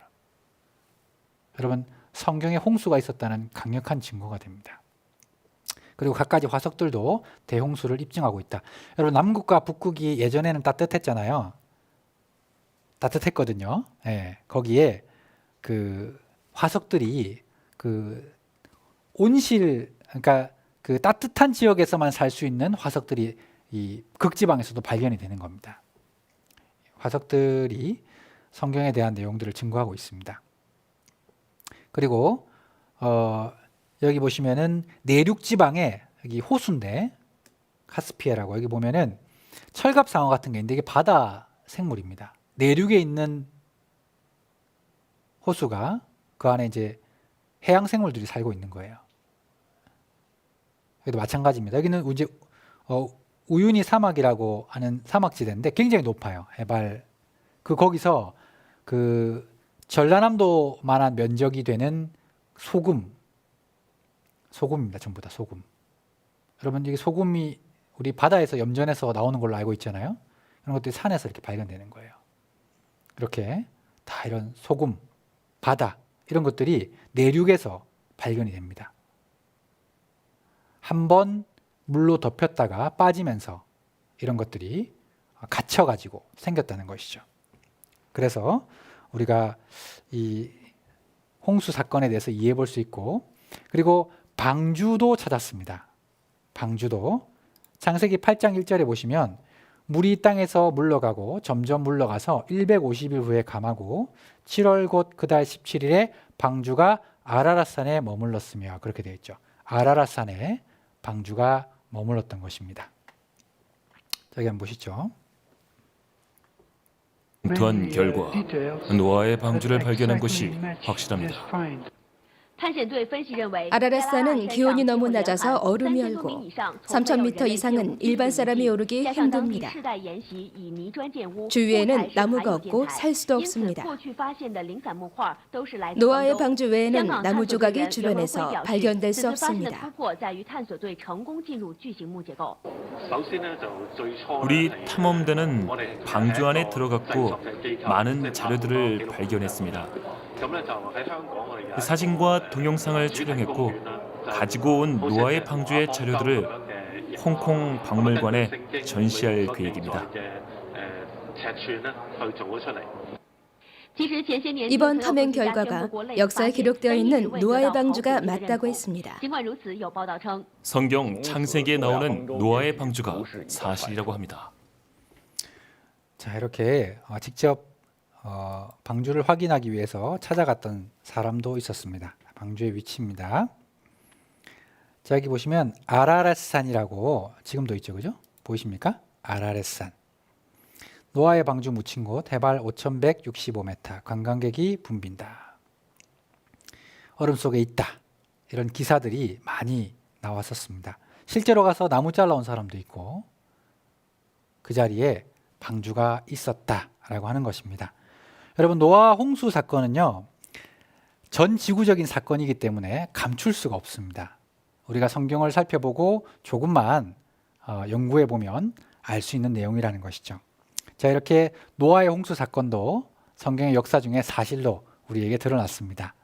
여러분, 성경에 홍수가 있었다는 강력한 증거가 됩니다. 그리고 갖가지 화석들도 대홍수를 입증하고 있다. 여러분, 남극과 북극이 예전에는 따뜻했잖아요. 따뜻했거든요. 예, 거기에 그 화석들이 그 온실, 그러니까 그 따뜻한 지역에서만 살 수 있는 화석들이 이 극지방에서도 발견이 되는 겁니다. 화석들이 성경에 대한 내용들을 증거하고 있습니다. 그리고 여기 보시면은 내륙 지방에 여기 호수인데 카스피해라고 여기 보면은 철갑상어 같은 게 있는데 이게 바다 생물입니다. 내륙에 있는 호수가 그 안에 이제 해양 생물들이 살고 있는 거예요. 여기도 마찬가지입니다. 여기는 이제 우유니 사막이라고 하는 사막지대인데 굉장히 높아요. 해발 거기서 그 전라남도만한 면적이 되는 소금입니다. 전부 다 소금. 여러분 이게 소금이 우리 바다에서 염전에서 나오는 걸로 알고 있잖아요. 이런 것들이 산에서 이렇게 발견되는 거예요. 이렇게 다 이런 소금, 바다 이런 것들이 내륙에서 발견이 됩니다. 한번 물로 덮였다가 빠지면서 이런 것들이 갇혀가지고 생겼다는 것이죠. 그래서 우리가 이 홍수 사건에 대해서 이해해 볼 수 있고, 그리고 방주도 찾았습니다. 방주도 창세기 8장 1절에 보시면 물이 땅에서 물러가고 점점 물러가서 150일 후에 감하고 7월 곧 그달 17일에 방주가 아라랏산에 머물렀으며, 그렇게 되어 있죠. 아라랏산에 방주가 머물렀던 것입니다. 여기 한번 보시죠. 검토한 결과 노아의 방주를 발견한 것이 확실합니다. 아라랏산은 기온이 너무 낮아서 얼음이 얼고 3,000m 이상은 일반 사람이 오르기 힘듭니다. 주위에는 나무가 없고 살 수도 없습니다. 노아의 방주 외에는 나무 조각이 주변에서 발견될 수 없습니다. 우리 탐험대는 방주 안에 들어갔고 많은 자료들을 발견했습니다. 사진과 동영상을 촬영했고 가지고 온 노아의 방주의 자료들을 홍콩 박물관에 전시할 계획입니다. 이번 탐행 결과가 역사에 기록되어 있는 노아의 방주가 맞다고 했습니다. 성경 창세기에 나오는 노아의 방주가 사실이라고 합니다. 자, 이렇게 직접 방주를 확인하기 위해서 찾아갔던 사람도 있었습니다. 방주의 위치입니다. 자, 여기 보시면 아라랏산이라고 지금도 있죠, 그죠? 보이십니까? 아라렛산. 노아의 방주 묻힌 곳, 해발 5,165m, 관광객이 붐빈다. 얼음 속에 있다. 이런 기사들이 많이 나왔었습니다. 실제로 가서 나무 잘라온 사람도 있고 그 자리에 방주가 있었다라고 하는 것입니다. 여러분, 노아 홍수 사건은요, 전 지구적인 사건이기 때문에 감출 수가 없습니다. 우리가 성경을 살펴보고 조금만 연구해 보면 알 수 있는 내용이라는 것이죠. 자, 이렇게 노아의 홍수 사건도 성경의 역사 중에 사실로 우리에게 드러났습니다.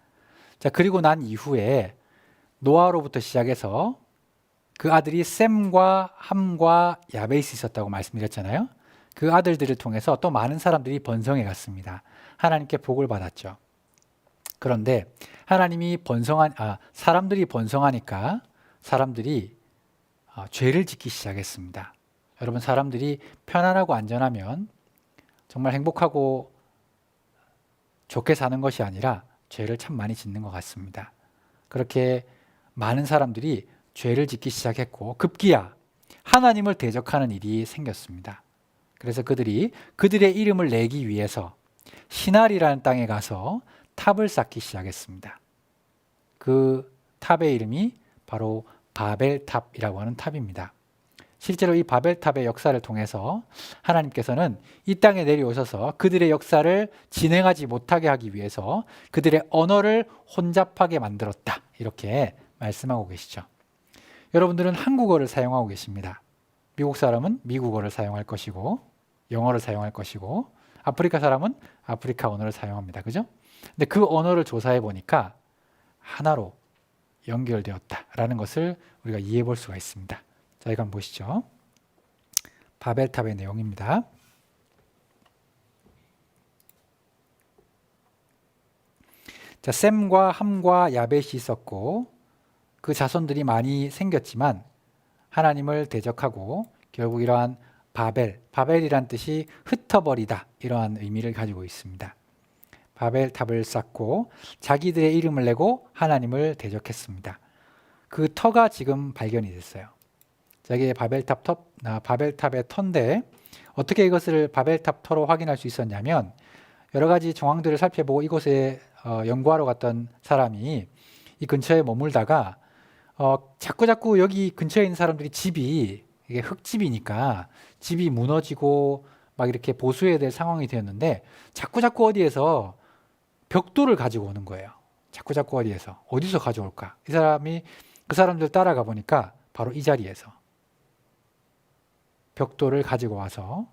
자, 그리고 난 이후에 노아로부터 시작해서 그 아들이 셈과 함과 야베이스 있었다고 말씀드렸잖아요. 그 아들들을 통해서 또 많은 사람들이 번성해 갔습니다. 하나님께 복을 받았죠. 그런데 하나님이 사람들이 번성하니까 사람들이 죄를 짓기 시작했습니다. 여러분, 사람들이 편안하고 안전하면 정말 행복하고 좋게 사는 것이 아니라 죄를 참 많이 짓는 것 같습니다. 그렇게 많은 사람들이 죄를 짓기 시작했고 급기야 하나님을 대적하는 일이 생겼습니다. 그래서 그들이 그들의 이름을 내기 위해서 시날이라는 땅에 가서 탑을 쌓기 시작했습니다. 그 탑의 이름이 바로 바벨탑이라고 하는 탑입니다. 실제로 이 바벨탑의 역사를 통해서 하나님께서는 이 땅에 내려오셔서 그들의 역사를 진행하지 못하게 하기 위해서 그들의 언어를 혼잡하게 만들었다. 이렇게 말씀하고 계시죠. 여러분들은 한국어를 사용하고 계십니다. 미국 사람은 미국어를 사용할 것이고 영어를 사용할 것이고 아프리카 사람은 아프리카 언어를 사용합니다. 그죠? 근데 그 언어를 조사해 보니까 하나로 연결되었다라는 것을 우리가 이해해 볼 수가 있습니다. 자, 이거 한번 보시죠. 바벨탑의 내용입니다. 자, 셈과 함과 야벳이 있었고 그 자손들이 많이 생겼지만 하나님을 대적하고 결국 이러한 바벨이란 뜻이 흩어버리다, 이러한 의미를 가지고 있습니다. 바벨탑을 쌓고 자기들의 이름을 내고 하나님을 대적했습니다. 그 터가 지금 발견이 됐어요. 여기 바벨탑의 터인데 어떻게 이것을 바벨탑 터로 확인할 수 있었냐면 여러 가지 정황들을 살펴보고 이곳에 연구하러 갔던 사람이 이 근처에 머물다가 자꾸 여기 근처에 있는 사람들이 집이 이게 흙집이니까 집이 무너지고 막 이렇게 보수해야 될 상황이 되었는데 자꾸 어디에서 벽돌을 가지고 오는 거예요. 자꾸 어디서 가져올까? 이 사람이 그 사람들 따라가 보니까 바로 이 자리에서 벽돌을 가지고 와서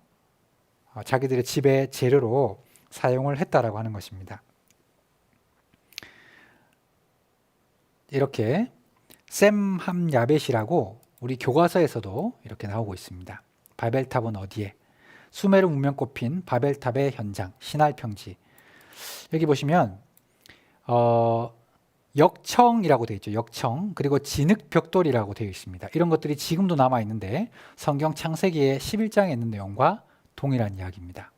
자기들의 집의 재료로 사용을 했다라고 하는 것입니다. 이렇게 샘함 야벳이라고 우리 교과서에서도 이렇게 나오고 있습니다. 바벨탑은 어디에? 수메르 문명 꼽힌 바벨탑의 현장, 신할 평지. 여기 보시면 역청이라고 되어 있죠. 역청. 그리고 진흙 벽돌이라고 되어 있습니다. 이런 것들이 지금도 남아 있는데 성경 창세기의 11장에 있는 내용과 동일한 이야기입니다.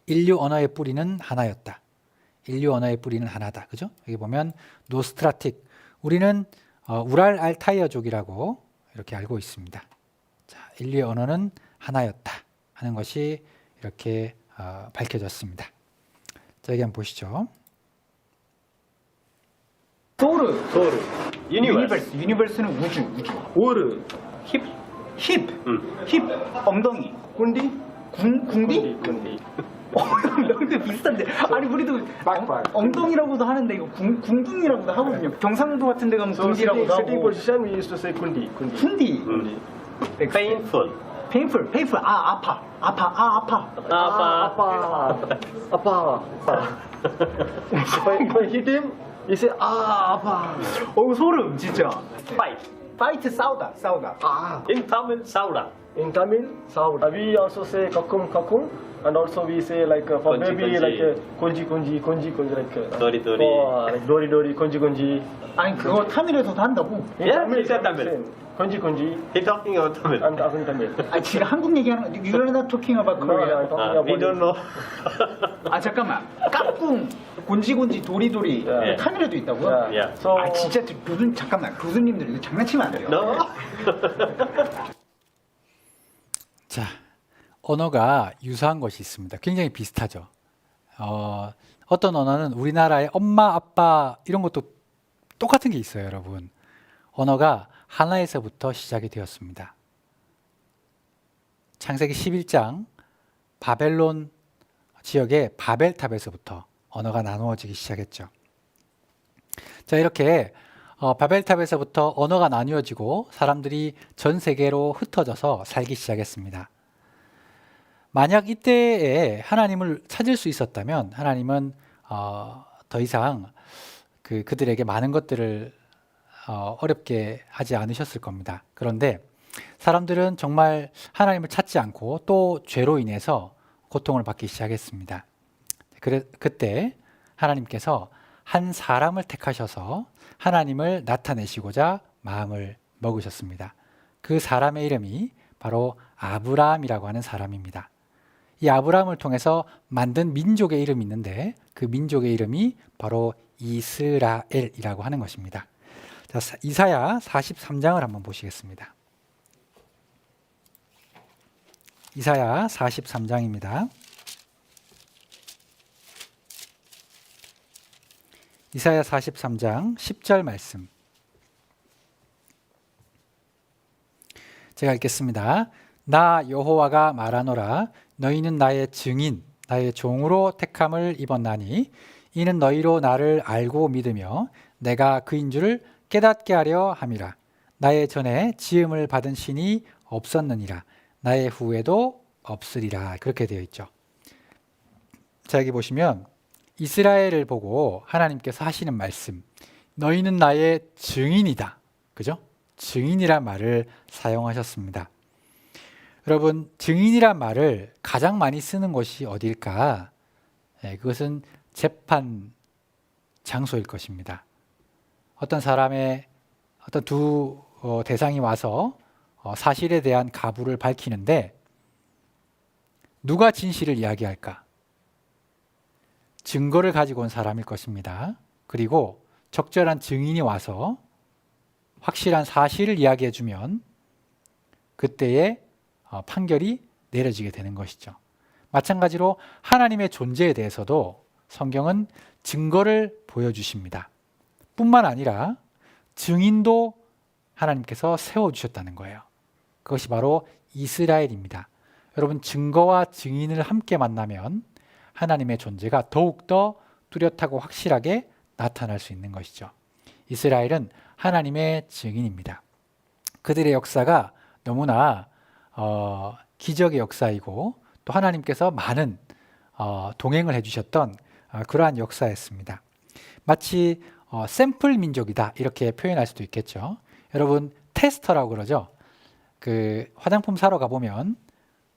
인류 언어의 뿌리는 하나였다. 인류 언어의 뿌리는 하나다. 그죠? 여기 보면 노스트라틱. 우리는 우랄 알타이어족이라고 이렇게 알고 있습니다. 자, 인류의 언어는 하나였다 하는 것이 이렇게 밝혀졌습니다. 자, 여기 한번 보시죠. 소울. 유니버스는 우주. 오르. 힙. 엉덩이. 군디. 궁디. 엉덩이도 비슷한데. 아니 우리도 엉덩이라고도 하는데 이거 궁둥이라고도 하거든요. 경상도 같은 데 가면 궁디라고도 하고. Sitting position we used to say kundi. 군디. Painful. painful. 아파. If I hit him, he say 아파. 소름 진짜. Fight. 싸우다. In Tamil, saura. We also say kakum, and also we say like for Konji, baby konji. like konji like Dori. like dori konji. 아니 그거 타밀에서도 한다고? Yeah, he said Tamil. Konji. He talking about Tamil. I'm talking Tamil. 아니 지금 한국 얘기하는 거 You're not talking about No, Korea. I'm talking about We don't know. 아 잠깐만 까꿍 곤지 도리도리 네. 타밀에도 있다고요? Yeah. Yeah. So 아 진짜 교수님들 이거 장난치면 안 돼요. No. 자, 언어가 유사한 것이 있습니다. 굉장히 비슷하죠. 어떤 언어는 우리나라의 엄마, 아빠 이런 것도 똑같은 게 있어요, 여러분. 언어가 하나에서부터 시작이 되었습니다. 창세기 11장 바벨론 지역의 바벨탑에서부터 언어가 나누어지기 시작했죠. 자, 이렇게 바벨탑에서부터 언어가 나뉘어지고 사람들이 전 세계로 흩어져서 살기 시작했습니다. 만약 이때에 하나님을 찾을 수 있었다면 하나님은 더 이상 그들에게 많은 것들을 어렵게 하지 않으셨을 겁니다. 그런데 사람들은 정말 하나님을 찾지 않고 또 죄로 인해서 고통을 받기 시작했습니다. 그때 하나님께서 한 사람을 택하셔서 하나님을 나타내시고자 마음을 먹으셨습니다. 그 사람의 이름이 바로 아브라함이라고 하는 사람입니다. 이 아브라함을 통해서 만든 민족의 이름이 있는데 그 민족의 이름이 바로 이스라엘이라고 하는 것입니다. 자, 이사야 43장을 한번 보시겠습니다. 이사야 43장입니다. 이사야 43장 10절 말씀. 제가 읽겠습니다. 나 여호와가 말하노라. 너희는 나의 증인, 나의 종으로 택함을 입었나니 이는 너희로 나를 알고 믿으며 내가 그인 줄을 깨닫게 하려 함이라. 나의 전에 지음을 받은 신이 없었느니라. 나의 후에도 없으리라. 그렇게 되어 있죠. 자, 여기 보시면 이스라엘을 보고 하나님께서 하시는 말씀, 너희는 나의 증인이다. 그죠? 증인이란 말을 사용하셨습니다. 여러분, 증인이란 말을 가장 많이 쓰는 곳이 어딜까? 그것은 재판 장소일 것입니다. 어떤 사람의 어떤 두 대상이 와서 사실에 대한 가부를 밝히는데 누가 진실을 이야기할까? 증거를 가지고 온 사람일 것입니다. 그리고 적절한 증인이 와서 확실한 사실을 이야기해주면 그때의 판결이 내려지게 되는 것이죠. 마찬가지로 하나님의 존재에 대해서도 성경은 증거를 보여주십니다. 뿐만 아니라 증인도 하나님께서 세워주셨다는 거예요. 그것이 바로 이스라엘입니다. 여러분, 증거와 증인을 함께 만나면 하나님의 존재가 더욱더 뚜렷하고 확실하게 나타날 수 있는 것이죠. 이스라엘은 하나님의 증인입니다. 그들의 역사가 너무나 기적의 역사이고 또 하나님께서 많은 동행을 해주셨던 그러한 역사였습니다. 마치 샘플 민족이다 이렇게 표현할 수도 있겠죠. 여러분 테스터라고 그러죠. 그 화장품 사러 가보면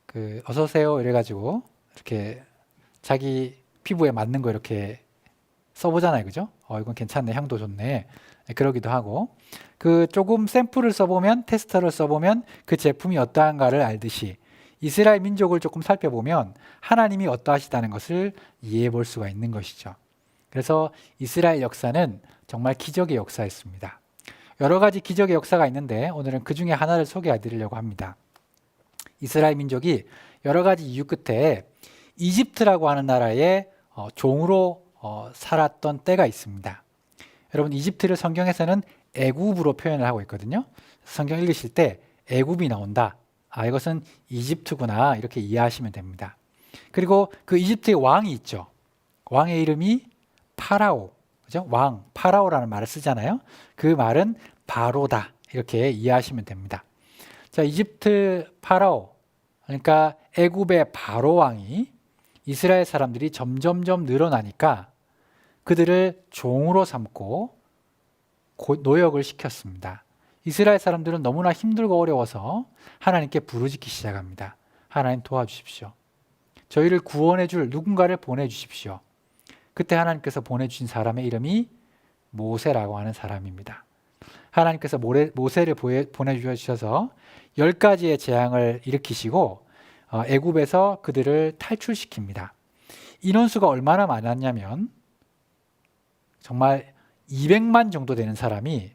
그 어서 오세요 이래가지고 이렇게 자기 피부에 맞는 거 이렇게 써보잖아요, 그죠? 이건 괜찮네, 향도 좋네. 그러기도 하고 그 조금 샘플을 써보면 테스터를 써보면 그 제품이 어떠한가를 알듯이 이스라엘 민족을 조금 살펴보면 하나님이 어떠하시다는 것을 이해해 볼 수가 있는 것이죠. 그래서 이스라엘 역사는 정말 기적의 역사였습니다. 여러 가지 기적의 역사가 있는데 오늘은 그 중에 하나를 소개해 드리려고 합니다. 이스라엘 민족이 여러 가지 이유 끝에 이집트라고 하는 나라의 종으로 살았던 때가 있습니다. 여러분 이집트를 성경에서는 애굽으로 표현을 하고 있거든요. 성경 읽으실 때 애굽이 나온다. 이것은 이집트구나 이렇게 이해하시면 됩니다. 그리고 그 이집트의 왕이 있죠. 왕의 이름이 파라오, 그죠? 왕, 파라오라는 말을 쓰잖아요. 그 말은 바로다 이렇게 이해하시면 됩니다. 자, 이집트 파라오, 그러니까 애굽의 바로 왕이 이스라엘 사람들이 점점점 늘어나니까 그들을 종으로 삼고 노역을 시켰습니다. 이스라엘 사람들은 너무나 힘들고 어려워서 하나님께 부르짖기 시작합니다. 하나님 도와주십시오. 저희를 구원해 줄 누군가를 보내주십시오. 그때 하나님께서 보내주신 사람의 이름이 모세라고 하는 사람입니다. 하나님께서 모세를 보내주셔서 10가지의 재앙을 일으키시고 애굽에서 그들을 탈출시킵니다. 인원수가 얼마나 많았냐면 정말 200만 정도 되는 사람이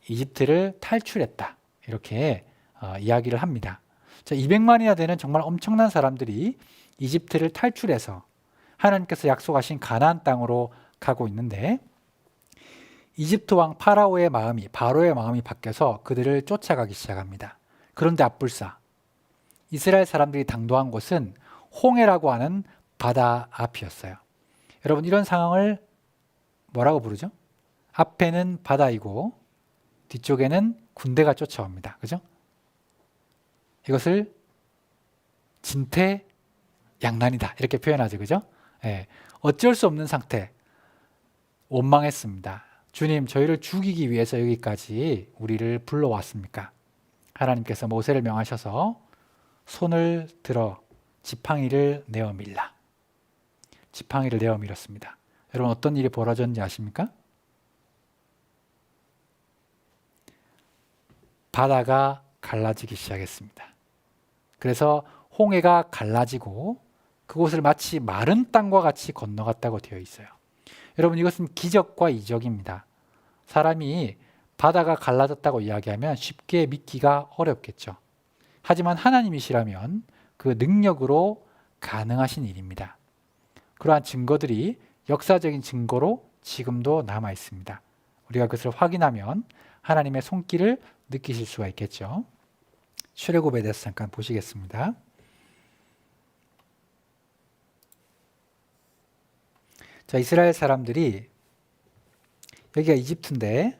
이집트를 탈출했다. 이렇게 이야기를 합니다. 자, 200만이나 되는 정말 엄청난 사람들이 이집트를 탈출해서 하나님께서 약속하신 가나안 땅으로 가고 있는데 이집트 왕 파라오의 마음이 바로의 마음이 바뀌어서 그들을 쫓아가기 시작합니다. 그런데 앞불사 이스라엘 사람들이 당도한 곳은 홍해라고 하는 바다 앞이었어요. 여러분 이런 상황을 뭐라고 부르죠? 앞에는 바다이고 뒤쪽에는 군대가 쫓아옵니다. 그죠? 이것을 진퇴양난이다 이렇게 표현하죠. 그죠? 예, 어쩔 수 없는 상태, 원망했습니다. 주님, 저희를 죽이기 위해서 여기까지 우리를 불러왔습니까? 하나님께서 모세를 명하셔서 손을 들어 지팡이를 내어 밀라. 지팡이를 내어 밀었습니다. 여러분 어떤 일이 벌어졌는지 아십니까? 바다가 갈라지기 시작했습니다. 그래서 홍해가 갈라지고 그곳을 마치 마른 땅과 같이 건너갔다고 되어 있어요. 여러분 이것은 기적과 이적입니다. 사람이 바다가 갈라졌다고 이야기하면 쉽게 믿기가 어렵겠죠. 하지만 하나님이시라면 그 능력으로 가능하신 일입니다. 그러한 증거들이 역사적인 증거로 지금도 남아 있습니다. 우리가 그것을 확인하면 하나님의 손길을 느끼실 수가 있겠죠. 출애굽에 대해서 잠깐 보시겠습니다. 자, 이스라엘 사람들이 여기가 이집트인데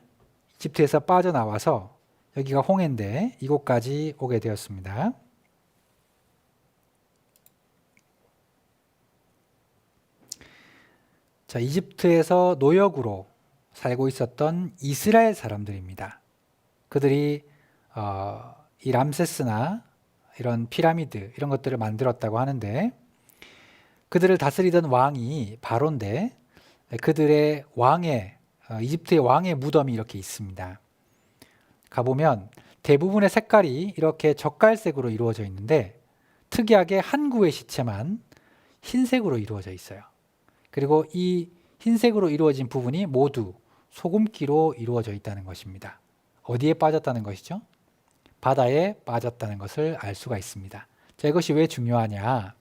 이집트에서 빠져나와서 여기가 홍해인데 이곳까지 오게 되었습니다. 자, 이집트에서 노역으로 살고 있었던 이스라엘 사람들입니다. 그들이 이 람세스나 이런 피라미드 이런 것들을 만들었다고 하는데 그들을 다스리던 왕이 바로인데 그들의 왕의 이집트의 왕의 무덤이 이렇게 있습니다. 가보면 대부분의 색깔이 이렇게 젓갈색으로 이루어져 있는데 특이하게 한 구의 시체만 흰색으로 이루어져 있어요. 그리고 이 흰색으로 이루어진 부분이 모두 소금기로 이루어져 있다는 것입니다. 어디에 빠졌다는 것이죠? 바다에 빠졌다는 것을 알 수가 있습니다. 자, 이것이 왜 중요하냐?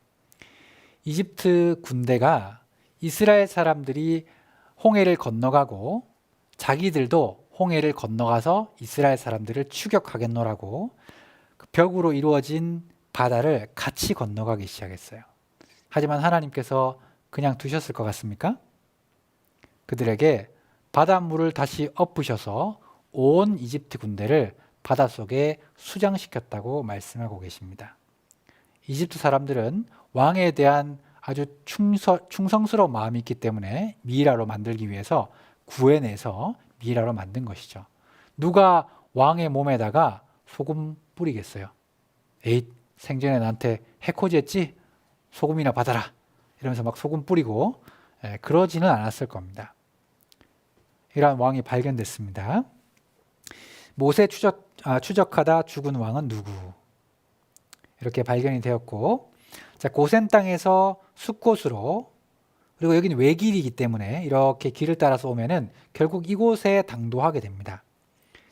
이집트 군대가 이스라엘 사람들이 홍해를 건너가고 자기들도 홍해를 건너가서 이스라엘 사람들을 추격하겠노라고 그 벽으로 이루어진 바다를 같이 건너가기 시작했어요. 하지만 하나님께서 그냥 두셨을 것 같습니까? 그들에게 바닷물을 다시 엎으셔서 온 이집트 군대를 바닷속에 수장시켰다고 말씀하고 계십니다. 이집트 사람들은 왕에 대한 아주 충성스러운 마음이 있기 때문에 미이라로 만들기 위해서 구해내서 미라로 만든 것이죠. 누가 왕의 몸에다가 소금 뿌리겠어요? 에잇, 생전에 나한테 해코지했지? 소금이나 받아라. 이러면서 막 소금 뿌리고 그러지는 않았을 겁니다. 이러한 왕이 발견됐습니다. 모세 추적하다 죽은 왕은 누구? 이렇게 발견이 되었고, 자, 고센 땅에서 숲곳으로, 그리고 여기는 외길이기 때문에 이렇게 길을 따라서 오면은 결국 이곳에 당도하게 됩니다.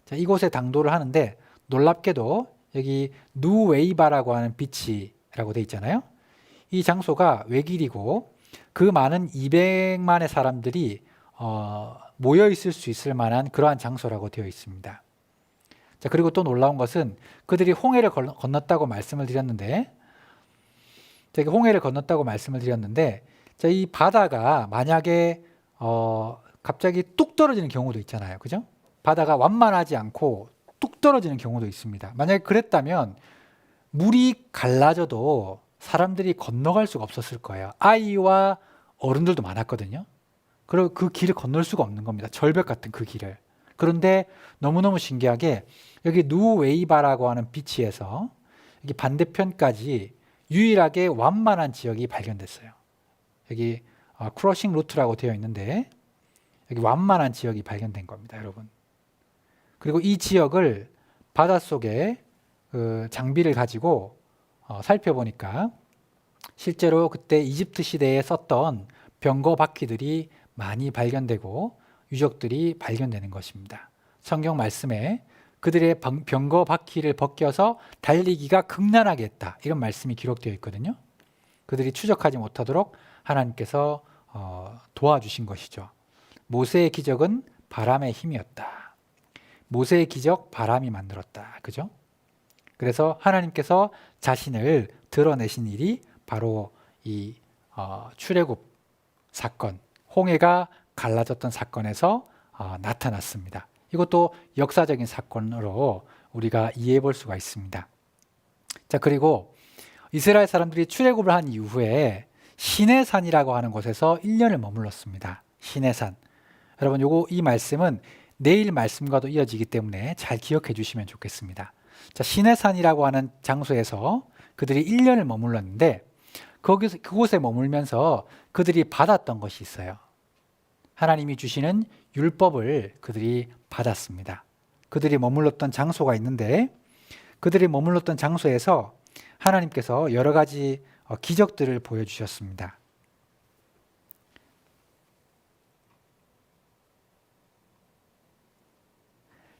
자, 이곳에 당도를 하는데 놀랍게도 여기 누웨이바라고 하는 비치라고 돼 있잖아요. 이 장소가 외길이고 그 많은 200만의 사람들이 모여 있을 수 있을 만한 그러한 장소라고 되어 있습니다. 자, 그리고 또 놀라운 것은 그들이 홍해를 건넜다고 말씀을 드렸는데, 자, 이 바다가 만약에 갑자기 뚝 떨어지는 경우도 있잖아요. 그죠? 바다가 완만하지 않고 뚝 떨어지는 경우도 있습니다. 만약에 그랬다면 물이 갈라져도 사람들이 건너갈 수가 없었을 거예요. 아이와 어른들도 많았거든요. 그리고 그 길을 건널 수가 없는 겁니다. 절벽 같은 그 길을. 그런데 너무너무 신기하게 여기 누웨이바라고 하는 비치에서 여기 반대편까지 유일하게 완만한 지역이 발견됐어요. 여기 크로싱 루트라고 되어 있는데 여기 완만한 지역이 발견된 겁니다, 여러분. 그리고 이 지역을 바닷속에 장비를 가지고 살펴보니까 실제로 그때 이집트 시대에 썼던 병거 바퀴들이 많이 발견되고 유적들이 발견되는 것입니다. 성경 말씀에 그들의 병거 바퀴를 벗겨서 달리기가 극난하게 했다, 이런 말씀이 기록되어 있거든요. 그들이 추적하지 못하도록 하나님께서 도와주신 것이죠. 모세의 기적은 바람의 힘이었다. 모세의 기적 바람이 만들었다. 그죠? 그래서 하나님께서 자신을 드러내신 일이 바로 이 출애굽 사건, 홍해가 갈라졌던 사건에서 나타났습니다. 이것도 역사적인 사건으로 우리가 이해해 볼 수가 있습니다. 자, 그리고 이스라엘 사람들이 출애굽을 한 이후에 시내산이라고 하는 곳에서 1년을 머물렀습니다. 시내산. 여러분, 이 말씀은 내일 말씀과도 이어지기 때문에 잘 기억해 주시면 좋겠습니다. 자, 시내산이라고 하는 장소에서 그들이 1년을 머물렀는데 그곳에 머물면서 그들이 받았던 것이 있어요. 하나님이 주시는 율법을 그들이 받았습니다. 그들이 머물렀던 장소가 있는데 그들이 머물렀던 장소에서 하나님께서 여러 가지 기적들을 보여주셨습니다.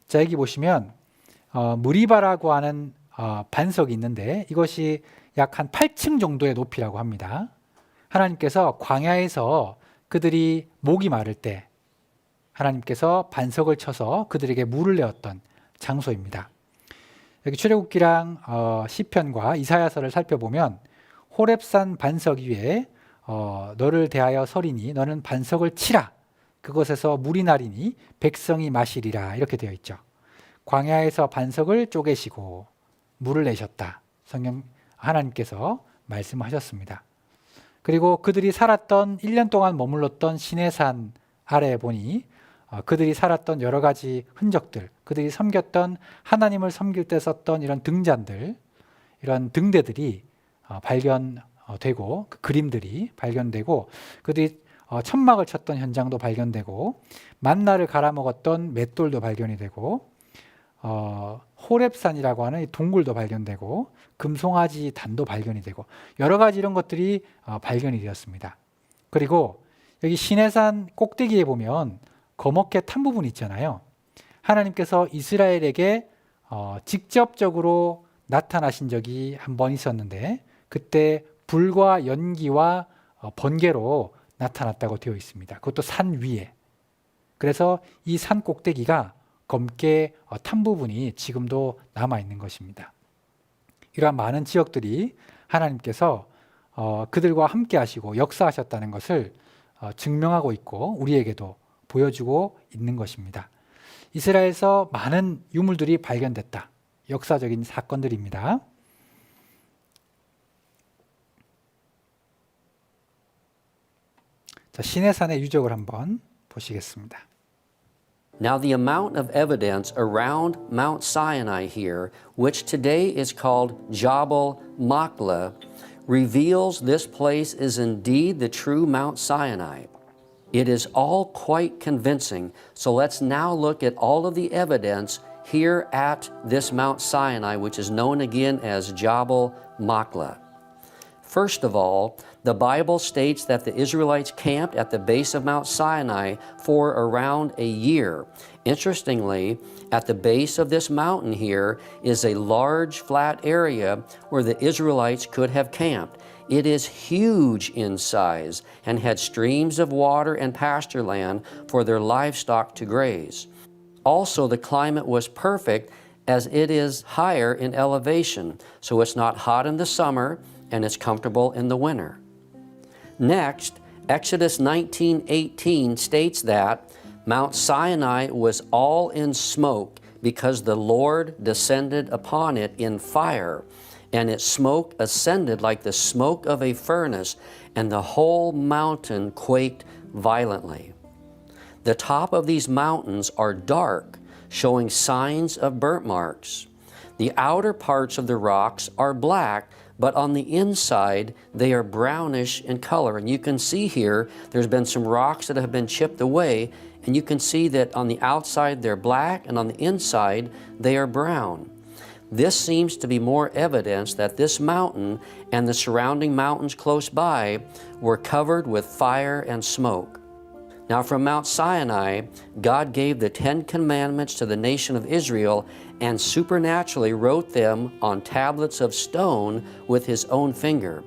자, 여기 보시면 무리바라고 하는 반석이 있는데 이것이 약 한 8층 정도의 높이라고 합니다. 하나님께서 광야에서 그들이 목이 마를 때 하나님께서 반석을 쳐서 그들에게 물을 내었던 장소입니다. 여기 출애굽기랑 시편과 이사야서를 살펴보면 호렙산 반석 위에 너를 대하여 서리니 너는 반석을 치라. 그곳에서 물이 나리니 백성이 마시리라. 이렇게 되어 있죠. 광야에서 반석을 쪼개시고 물을 내셨다. 성경 하나님께서 말씀하셨습니다. 그리고 그들이 살았던 1년 동안 머물렀던 시내산 아래에 보니 그들이 살았던 여러 가지 흔적들, 그들이 섬겼던 하나님을 섬길 때 썼던 이런 등잔들, 이런 등대들이 발견되고 그 그림들이 발견되고 그들이 천막을 쳤던 현장도 발견되고 만나를 갈아먹었던 맷돌도 발견이 되고 호렙산이라고 하는 이 동굴도 발견되고 금송아지 단도 발견이 되고 여러 가지 이런 것들이 발견이 되었습니다. 그리고 여기 시내산 꼭대기에 보면 거먹게 탄 부분이 있잖아요. 하나님께서 이스라엘에게 직접적으로 나타나신 적이 한 번 있었는데 그때 불과 연기와 번개로 나타났다고 되어 있습니다. 그것도 산 위에. 그래서 이 산 꼭대기가 검게 탄 부분이 지금도 남아있는 것입니다. 이러한 많은 지역들이 하나님께서 그들과 함께 하시고 역사하셨다는 것을 증명하고 있고 우리에게도 보여주고 있는 것입니다. 이스라엘에서 많은 유물들이 발견됐다. 역사적인 사건들입니다. 자, 시내산의 유적을 한번 보시겠습니다. Now, the amount of evidence around Mount Sinai here, which today is called Jabal Machlah, reveals this place is indeed the true Mount Sinai. It is all quite convincing. So let's now look at all of the evidence here at this Mount Sinai, which is known again as Jabal Machlah. First of all, the Bible states that the Israelites camped at the base of Mount Sinai for around a year. Interestingly, at the base of this mountain here is a large flat area where the Israelites could have camped. It is huge in size and had streams of water and pasture land for their livestock to graze. Also, the climate was perfect as it is higher in elevation, so it's not hot in the summer and it's comfortable in the winter. Next, Exodus 19:18 states that Mount Sinai was all in smoke because the Lord descended upon it in fire, and its smoke ascended like the smoke of a furnace, and the whole mountain quaked violently. The top of these mountains are dark, showing signs of burnt marks. The outer parts of the rocks are black, but on the inside they are brownish in color. And you can see here there's been some rocks that have been chipped away, and you can see that on the outside they're black and on the inside they are brown. This seems to be more evidence that this mountain and the surrounding mountains close by were covered with fire and smoke. Now, from Mount Sinai, God gave the 10 Commandments to the nation of Israel and supernaturally wrote them on tablets of stone with His own finger.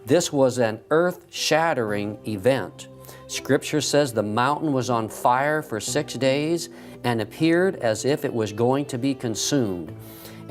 This was an earth-shattering event. Scripture says the mountain was on fire for 6 days and appeared as if it was going to be consumed.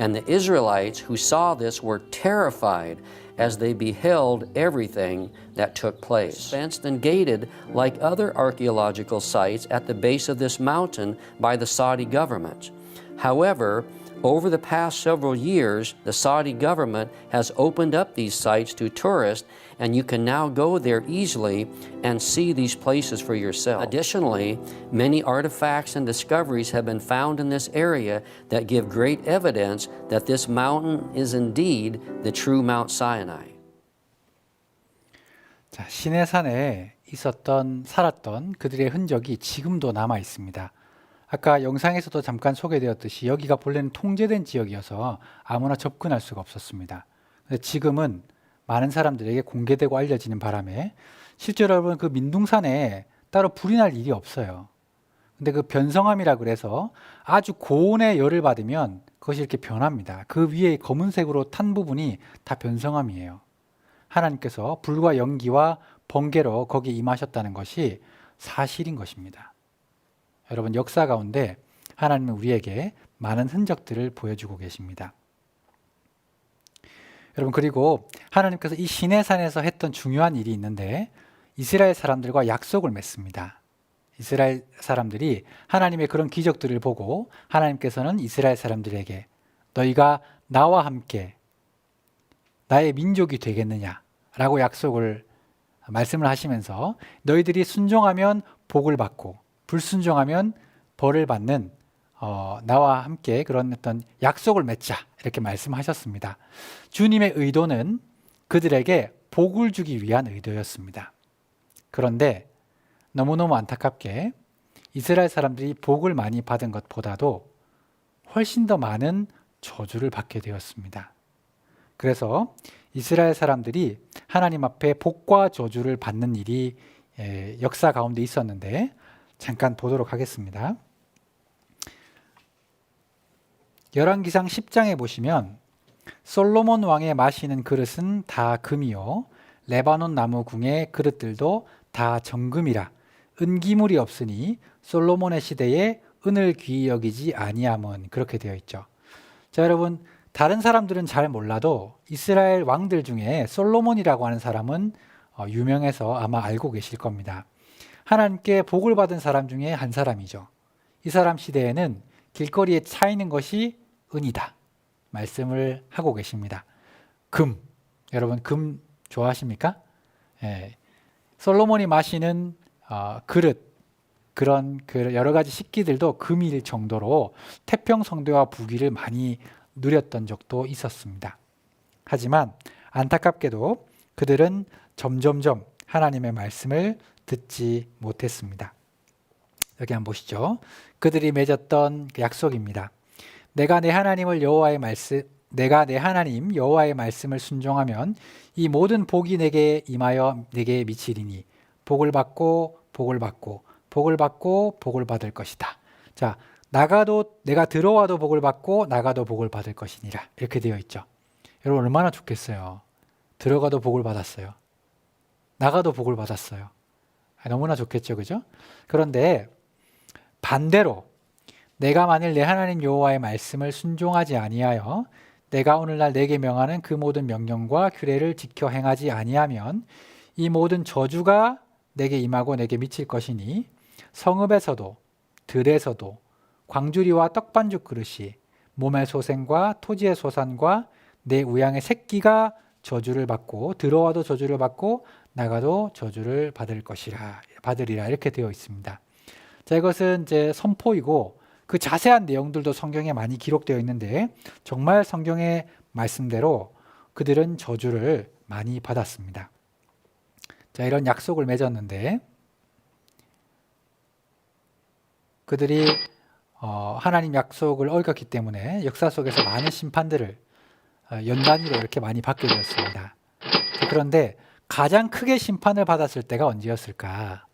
And the Israelites who saw this were terrified as they beheld everything that took place. Fenced and gated like other archaeological sites at the base of this mountain by the Saudi government. However, over the past several years, the Saudi government has opened up these sites to tourists, and you can now go there easily and see these places for yourself. Additionally, many artifacts and discoveries have been found in this area that give great evidence that this mountain is indeed the true Mount Sinai. 자, 시내산에 살았던 그들의 흔적이 지금도 남아 있습니다. 아까 영상에서도 잠깐 소개되었듯이 여기가 본래는 통제된 지역이어서 아무나 접근할 수가 없었습니다. 근데 지금은 많은 사람들에게 공개되고 알려지는 바람에 실제로 여러분 그 민둥산에 따로 불이 날 일이 없어요. 근데 그 변성암이라 그래서 아주 고온의 열을 받으면 그것이 이렇게 변합니다. 그 위에 검은색으로 탄 부분이 다 변성암이에요. 하나님께서 불과 연기와 번개로 거기에 임하셨다는 것이 사실인 것입니다. 여러분, 역사 가운데 하나님은 우리에게 많은 흔적들을 보여주고 계십니다. 여러분, 그리고 하나님께서 이 시내산에서 했던 중요한 일이 있는데 이스라엘 사람들과 약속을 맺습니다. 이스라엘 사람들이 하나님의 그런 기적들을 보고 하나님께서는 이스라엘 사람들에게 너희가 나와 함께 나의 민족이 되겠느냐라고 말씀을 하시면서 너희들이 순종하면 복을 받고 불순종하면 벌을 받는 나와 함께 그런 어떤 약속을 맺자 이렇게 말씀하셨습니다. 주님의 의도는 그들에게 복을 주기 위한 의도였습니다. 그런데 너무너무 안타깝게 이스라엘 사람들이 복을 많이 받은 것보다도 훨씬 더 많은 저주를 받게 되었습니다. 그래서 이스라엘 사람들이 하나님 앞에 복과 저주를 받는 일이 역사 가운데 있었는데 잠깐 보도록 하겠습니다. 열왕기상 10장에 보시면 솔로몬 왕의 마시는 그릇은 다 금이요 레바논 나무 궁의 그릇들도 다 정금이라 은기물이 없으니 솔로몬의 시대에 은을 귀히 여기지 아니함은 그렇게 되어 있죠. 자, 여러분, 다른 사람들은 잘 몰라도 이스라엘 왕들 중에 솔로몬이라고 하는 사람은 유명해서 아마 알고 계실 겁니다. 하나님께 복을 받은 사람 중에 한 사람이죠. 이 사람 시대에는 길거리에 차이는 것이 은이다 말씀을 하고 계십니다. 금, 여러분 금 좋아하십니까? 솔로몬이 마시는 그릇, 그런 그 여러 가지 식기들도 금일 정도로 태평성대와 부귀를 많이 누렸던 적도 있었습니다. 하지만 안타깝게도 그들은 점점점 하나님의 말씀을 듣지 못했습니다. 여기 한번 보시죠. 그들이 맺었던 그 약속입니다. 내가 내 하나님 여호와의 말씀을 순종하면 이 모든 복이 내게 임하여 내게 미치리니 복을 받고 복을 받고 복을 받고 복을 받을 것이다. 자, 나가도 내가 들어와도 복을 받고 나가도 복을 받을 것이니라. 이렇게 되어 있죠. 여러분 얼마나 좋겠어요. 들어가도 복을 받았어요. 나가도 복을 받았어요. 너무나 좋겠죠, 그죠? 그런데 반대로 내가 만일 내 하나님 여호와의 말씀을 순종하지 아니하여 내가 오늘날 내게 명하는 그 모든 명령과 규례를 지켜 행하지 아니하면 이 모든 저주가 내게 임하고 내게 미칠 것이니 성읍에서도 들에서도 광주리와 떡반죽 그릇이 몸의 소생과 토지의 소산과 내 우양의 새끼가 저주를 받고 들어와도 저주를 받고 나가도 저주를 받으리라 이렇게 되어 있습니다. 자, 이것은 이제 선포이고 그 자세한 내용들도 성경에 많이 기록되어 있는데 정말 성경의 말씀대로 그들은 저주를 많이 받았습니다. 자, 이런 약속을 맺었는데 그들이 하나님 약속을 어겼기 때문에 역사 속에서 많은 심판들을 연단위로 이렇게 많이 받게 되었습니다. 그런데 가장 크게 심판을 받았을 때가 언제였을까?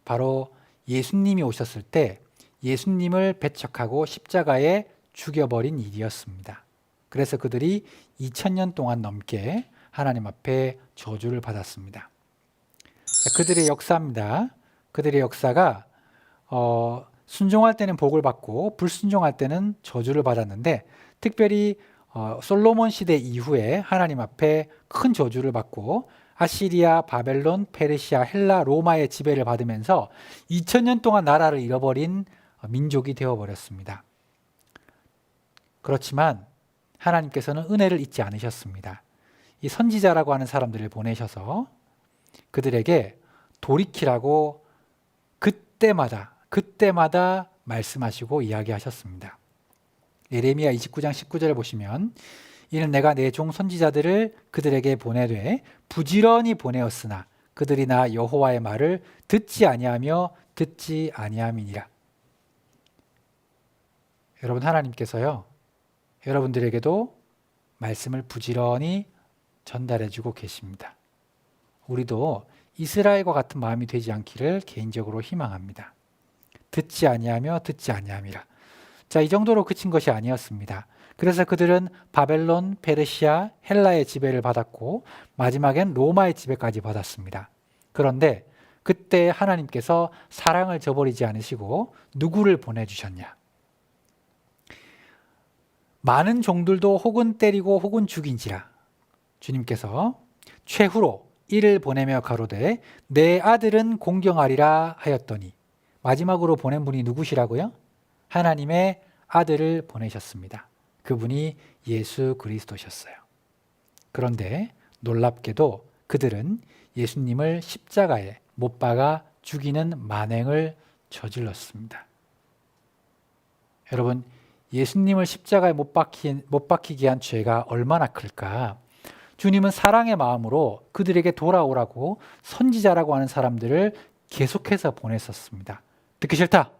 바로 예수님이 오셨을 때 예수님을 배척하고 십자가에 죽여버린 일이었습니다. 그래서 그들이 2000년 동안 넘게 하나님 앞에 저주를 받았습니다. 자, 그들의 역사입니다. 그들의 역사가 순종할 때는 복을 받고 불순종할 때는 저주를 받았는데 특별히 솔로몬 시대 이후에 하나님 앞에 큰 저주를 받고 아시리아, 바벨론, 페르시아, 헬라, 로마의 지배를 받으면서 2000년 동안 나라를 잃어버린 민족이 되어버렸습니다. 그렇지만 하나님께서는 은혜를 잊지 않으셨습니다. 이 선지자라고 하는 사람들을 보내셔서 그들에게 돌이키라고 그때마다 말씀하시고 이야기하셨습니다. 예레미야 29장 19절을 보시면 이는 내가 내 종 선지자들을 그들에게 보내되 부지런히 보내었으나 그들이 나 여호와의 말을 듣지 아니하며 듣지 아니함이니라. 여러분 하나님께서요 여러분들에게도 말씀을 부지런히 전달해주고 계십니다. 우리도 이스라엘과 같은 마음이 되지 않기를 개인적으로 희망합니다. 듣지 아니하며 듣지 아니함이라. 자, 이 정도로 그친 것이 아니었습니다. 그래서 그들은 바벨론, 페르시아, 헬라의 지배를 받았고 마지막엔 로마의 지배까지 받았습니다. 그런데 그때 하나님께서 사랑을 저버리지 않으시고 누구를 보내주셨냐? 많은 종들도 혹은 때리고 혹은 죽인지라 주님께서 최후로 이를 보내며 가로되 내 아들은 공경하리라 하였더니 마지막으로 보낸 분이 누구시라고요? 하나님의 아들을 보내셨습니다. 그분이 예수 그리스도셨어요. 그런데 놀랍게도 그들은 예수님을 십자가에 못 박아 죽이는 만행을 저질렀습니다. 여러분, 예수님을 십자가에 못 박히게 한 죄가 얼마나 클까? 주님은 사랑의 마음으로 그들에게 돌아오라고 선지자라고 하는 사람들을 계속해서 보냈었습니다. 듣기 싫다.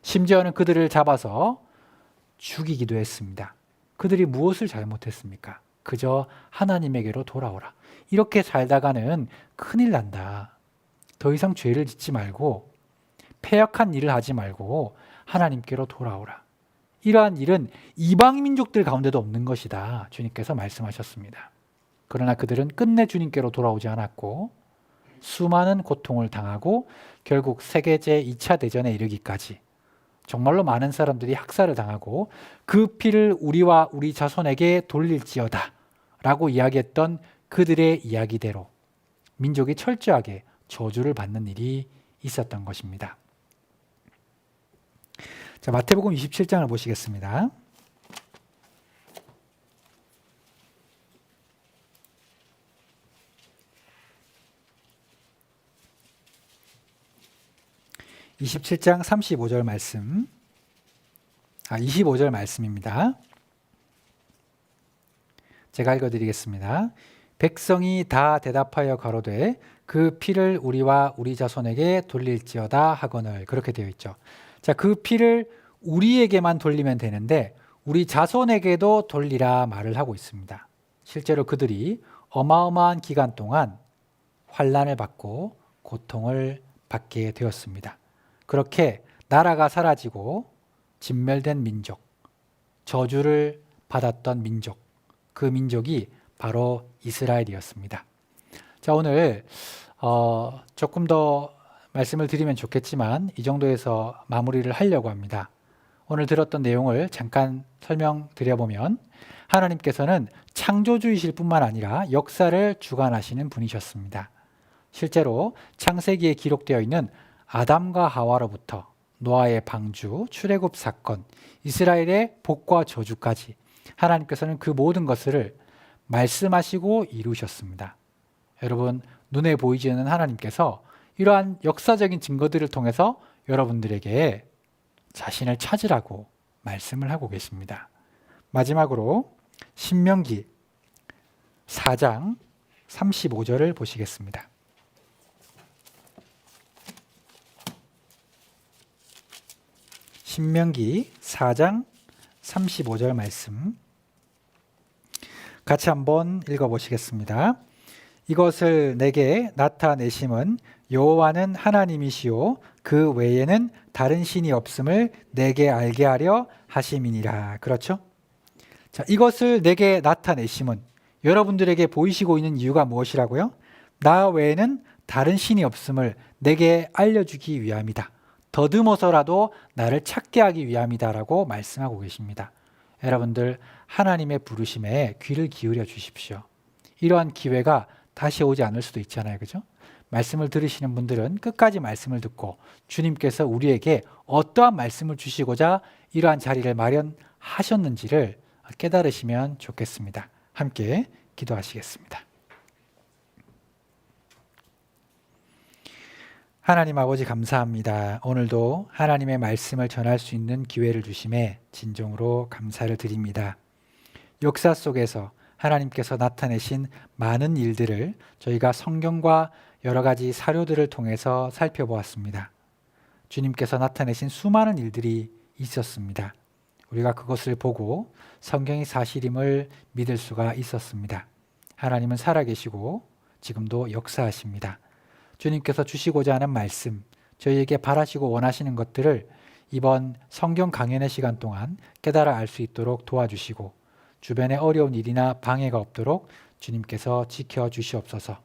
심지어는 그들을 잡아서 죽이기도 했습니다. 그들이 무엇을 잘못했습니까? 그저 하나님에게로 돌아오라. 이렇게 살다가는 큰일 난다. 더 이상 죄를 짓지 말고 패역한 일을 하지 말고 하나님께로 돌아오라. 이러한 일은 이방 민족들 가운데도 없는 것이다. 주님께서 말씀하셨습니다. 그러나 그들은 끝내 주님께로 돌아오지 않았고 수많은 고통을 당하고 결국 세계 제2차 대전에 이르기까지 정말로 많은 사람들이 학살을 당하고 그 피를 우리와 우리 자손에게 돌릴지어다 라고 이야기했던 그들의 이야기대로 민족이 철저하게 저주를 받는 일이 있었던 것입니다. 자, 마태복음 27장을 보시겠습니다. 27장 35절 말씀, 25절 말씀입니다. 제가 읽어드리겠습니다. 백성이 다 대답하여 가로되 그 피를 우리와 우리 자손에게 돌릴지어다 하거늘. 그렇게 되어 있죠. 자, 그 피를 우리에게만 돌리면 되는데 우리 자손에게도 돌리라 말을 하고 있습니다. 실제로 그들이 어마어마한 기간 동안 환난을 받고 고통을 받게 되었습니다. 그렇게 나라가 사라지고 진멸된 민족, 저주를 받았던 민족, 그 민족이 바로 이스라엘이었습니다. 자, 오늘 조금 더 말씀을 드리면 좋겠지만 이 정도에서 마무리를 하려고 합니다. 오늘 들었던 내용을 잠깐 설명드려보면 하나님께서는 창조주이실 뿐만 아니라 역사를 주관하시는 분이셨습니다. 실제로 창세기에 기록되어 있는 아담과 하와로부터 노아의 방주, 출애굽 사건, 이스라엘의 복과 저주까지 하나님께서는 그 모든 것을 말씀하시고 이루셨습니다. 여러분, 눈에 보이지 않는 하나님께서 이러한 역사적인 증거들을 통해서 여러분들에게 자신을 찾으라고 말씀을 하고 계십니다. 마지막으로 신명기 4장 35절을 보시겠습니다. 신명기 4장 35절 말씀 같이 한번 읽어보시겠습니다. 이것을 내게 나타내심은 여호와는 하나님이시요 그 외에는 다른 신이 없음을 내게 알게 하려 하심이니라. 그렇죠? 자, 이것을 내게 나타내심은 여러분들에게 보이시고 있는 이유가 무엇이라고요? 나 외에는 다른 신이 없음을 내게 알려주기 위함이다. 더듬어서라도 나를 찾게 하기 위함이다라고 말씀하고 계십니다. 여러분들, 하나님의 부르심에 귀를 기울여 주십시오. 이러한 기회가 다시 오지 않을 수도 있잖아요. 그죠? 말씀을 들으시는 분들은 끝까지 말씀을 듣고 주님께서 우리에게 어떠한 말씀을 주시고자 이러한 자리를 마련하셨는지를 깨달으시면 좋겠습니다. 함께 기도하시겠습니다. 하나님 아버지 감사합니다. 오늘도 하나님의 말씀을 전할 수 있는 기회를 주심에 진정으로 감사를 드립니다. 역사 속에서 하나님께서 나타내신 많은 일들을 저희가 성경과 여러 가지 사료들을 통해서 살펴보았습니다. 주님께서 나타내신 수많은 일들이 있었습니다. 우리가 그것을 보고 성경이 사실임을 믿을 수가 있었습니다. 하나님은 살아계시고 지금도 역사하십니다. 주님께서 주시고자 하는 말씀, 저희에게 바라시고 원하시는 것들을 이번 성경 강연의 시간 동안 깨달아 알 수 있도록 도와주시고 주변에 어려운 일이나 방해가 없도록 주님께서 지켜주시옵소서.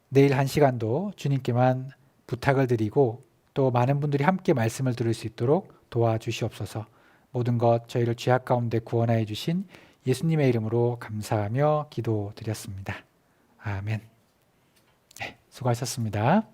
내일 한 시간도 주님께만 부탁을 드리고 또 많은 분들이 함께 말씀을 들을 수 있도록 도와주시옵소서. 모든 것 저희를 죄악 가운데 구원하여 주신 예수님의 이름으로 감사하며 기도드렸습니다. 아멘. 네, 수고하셨습니다.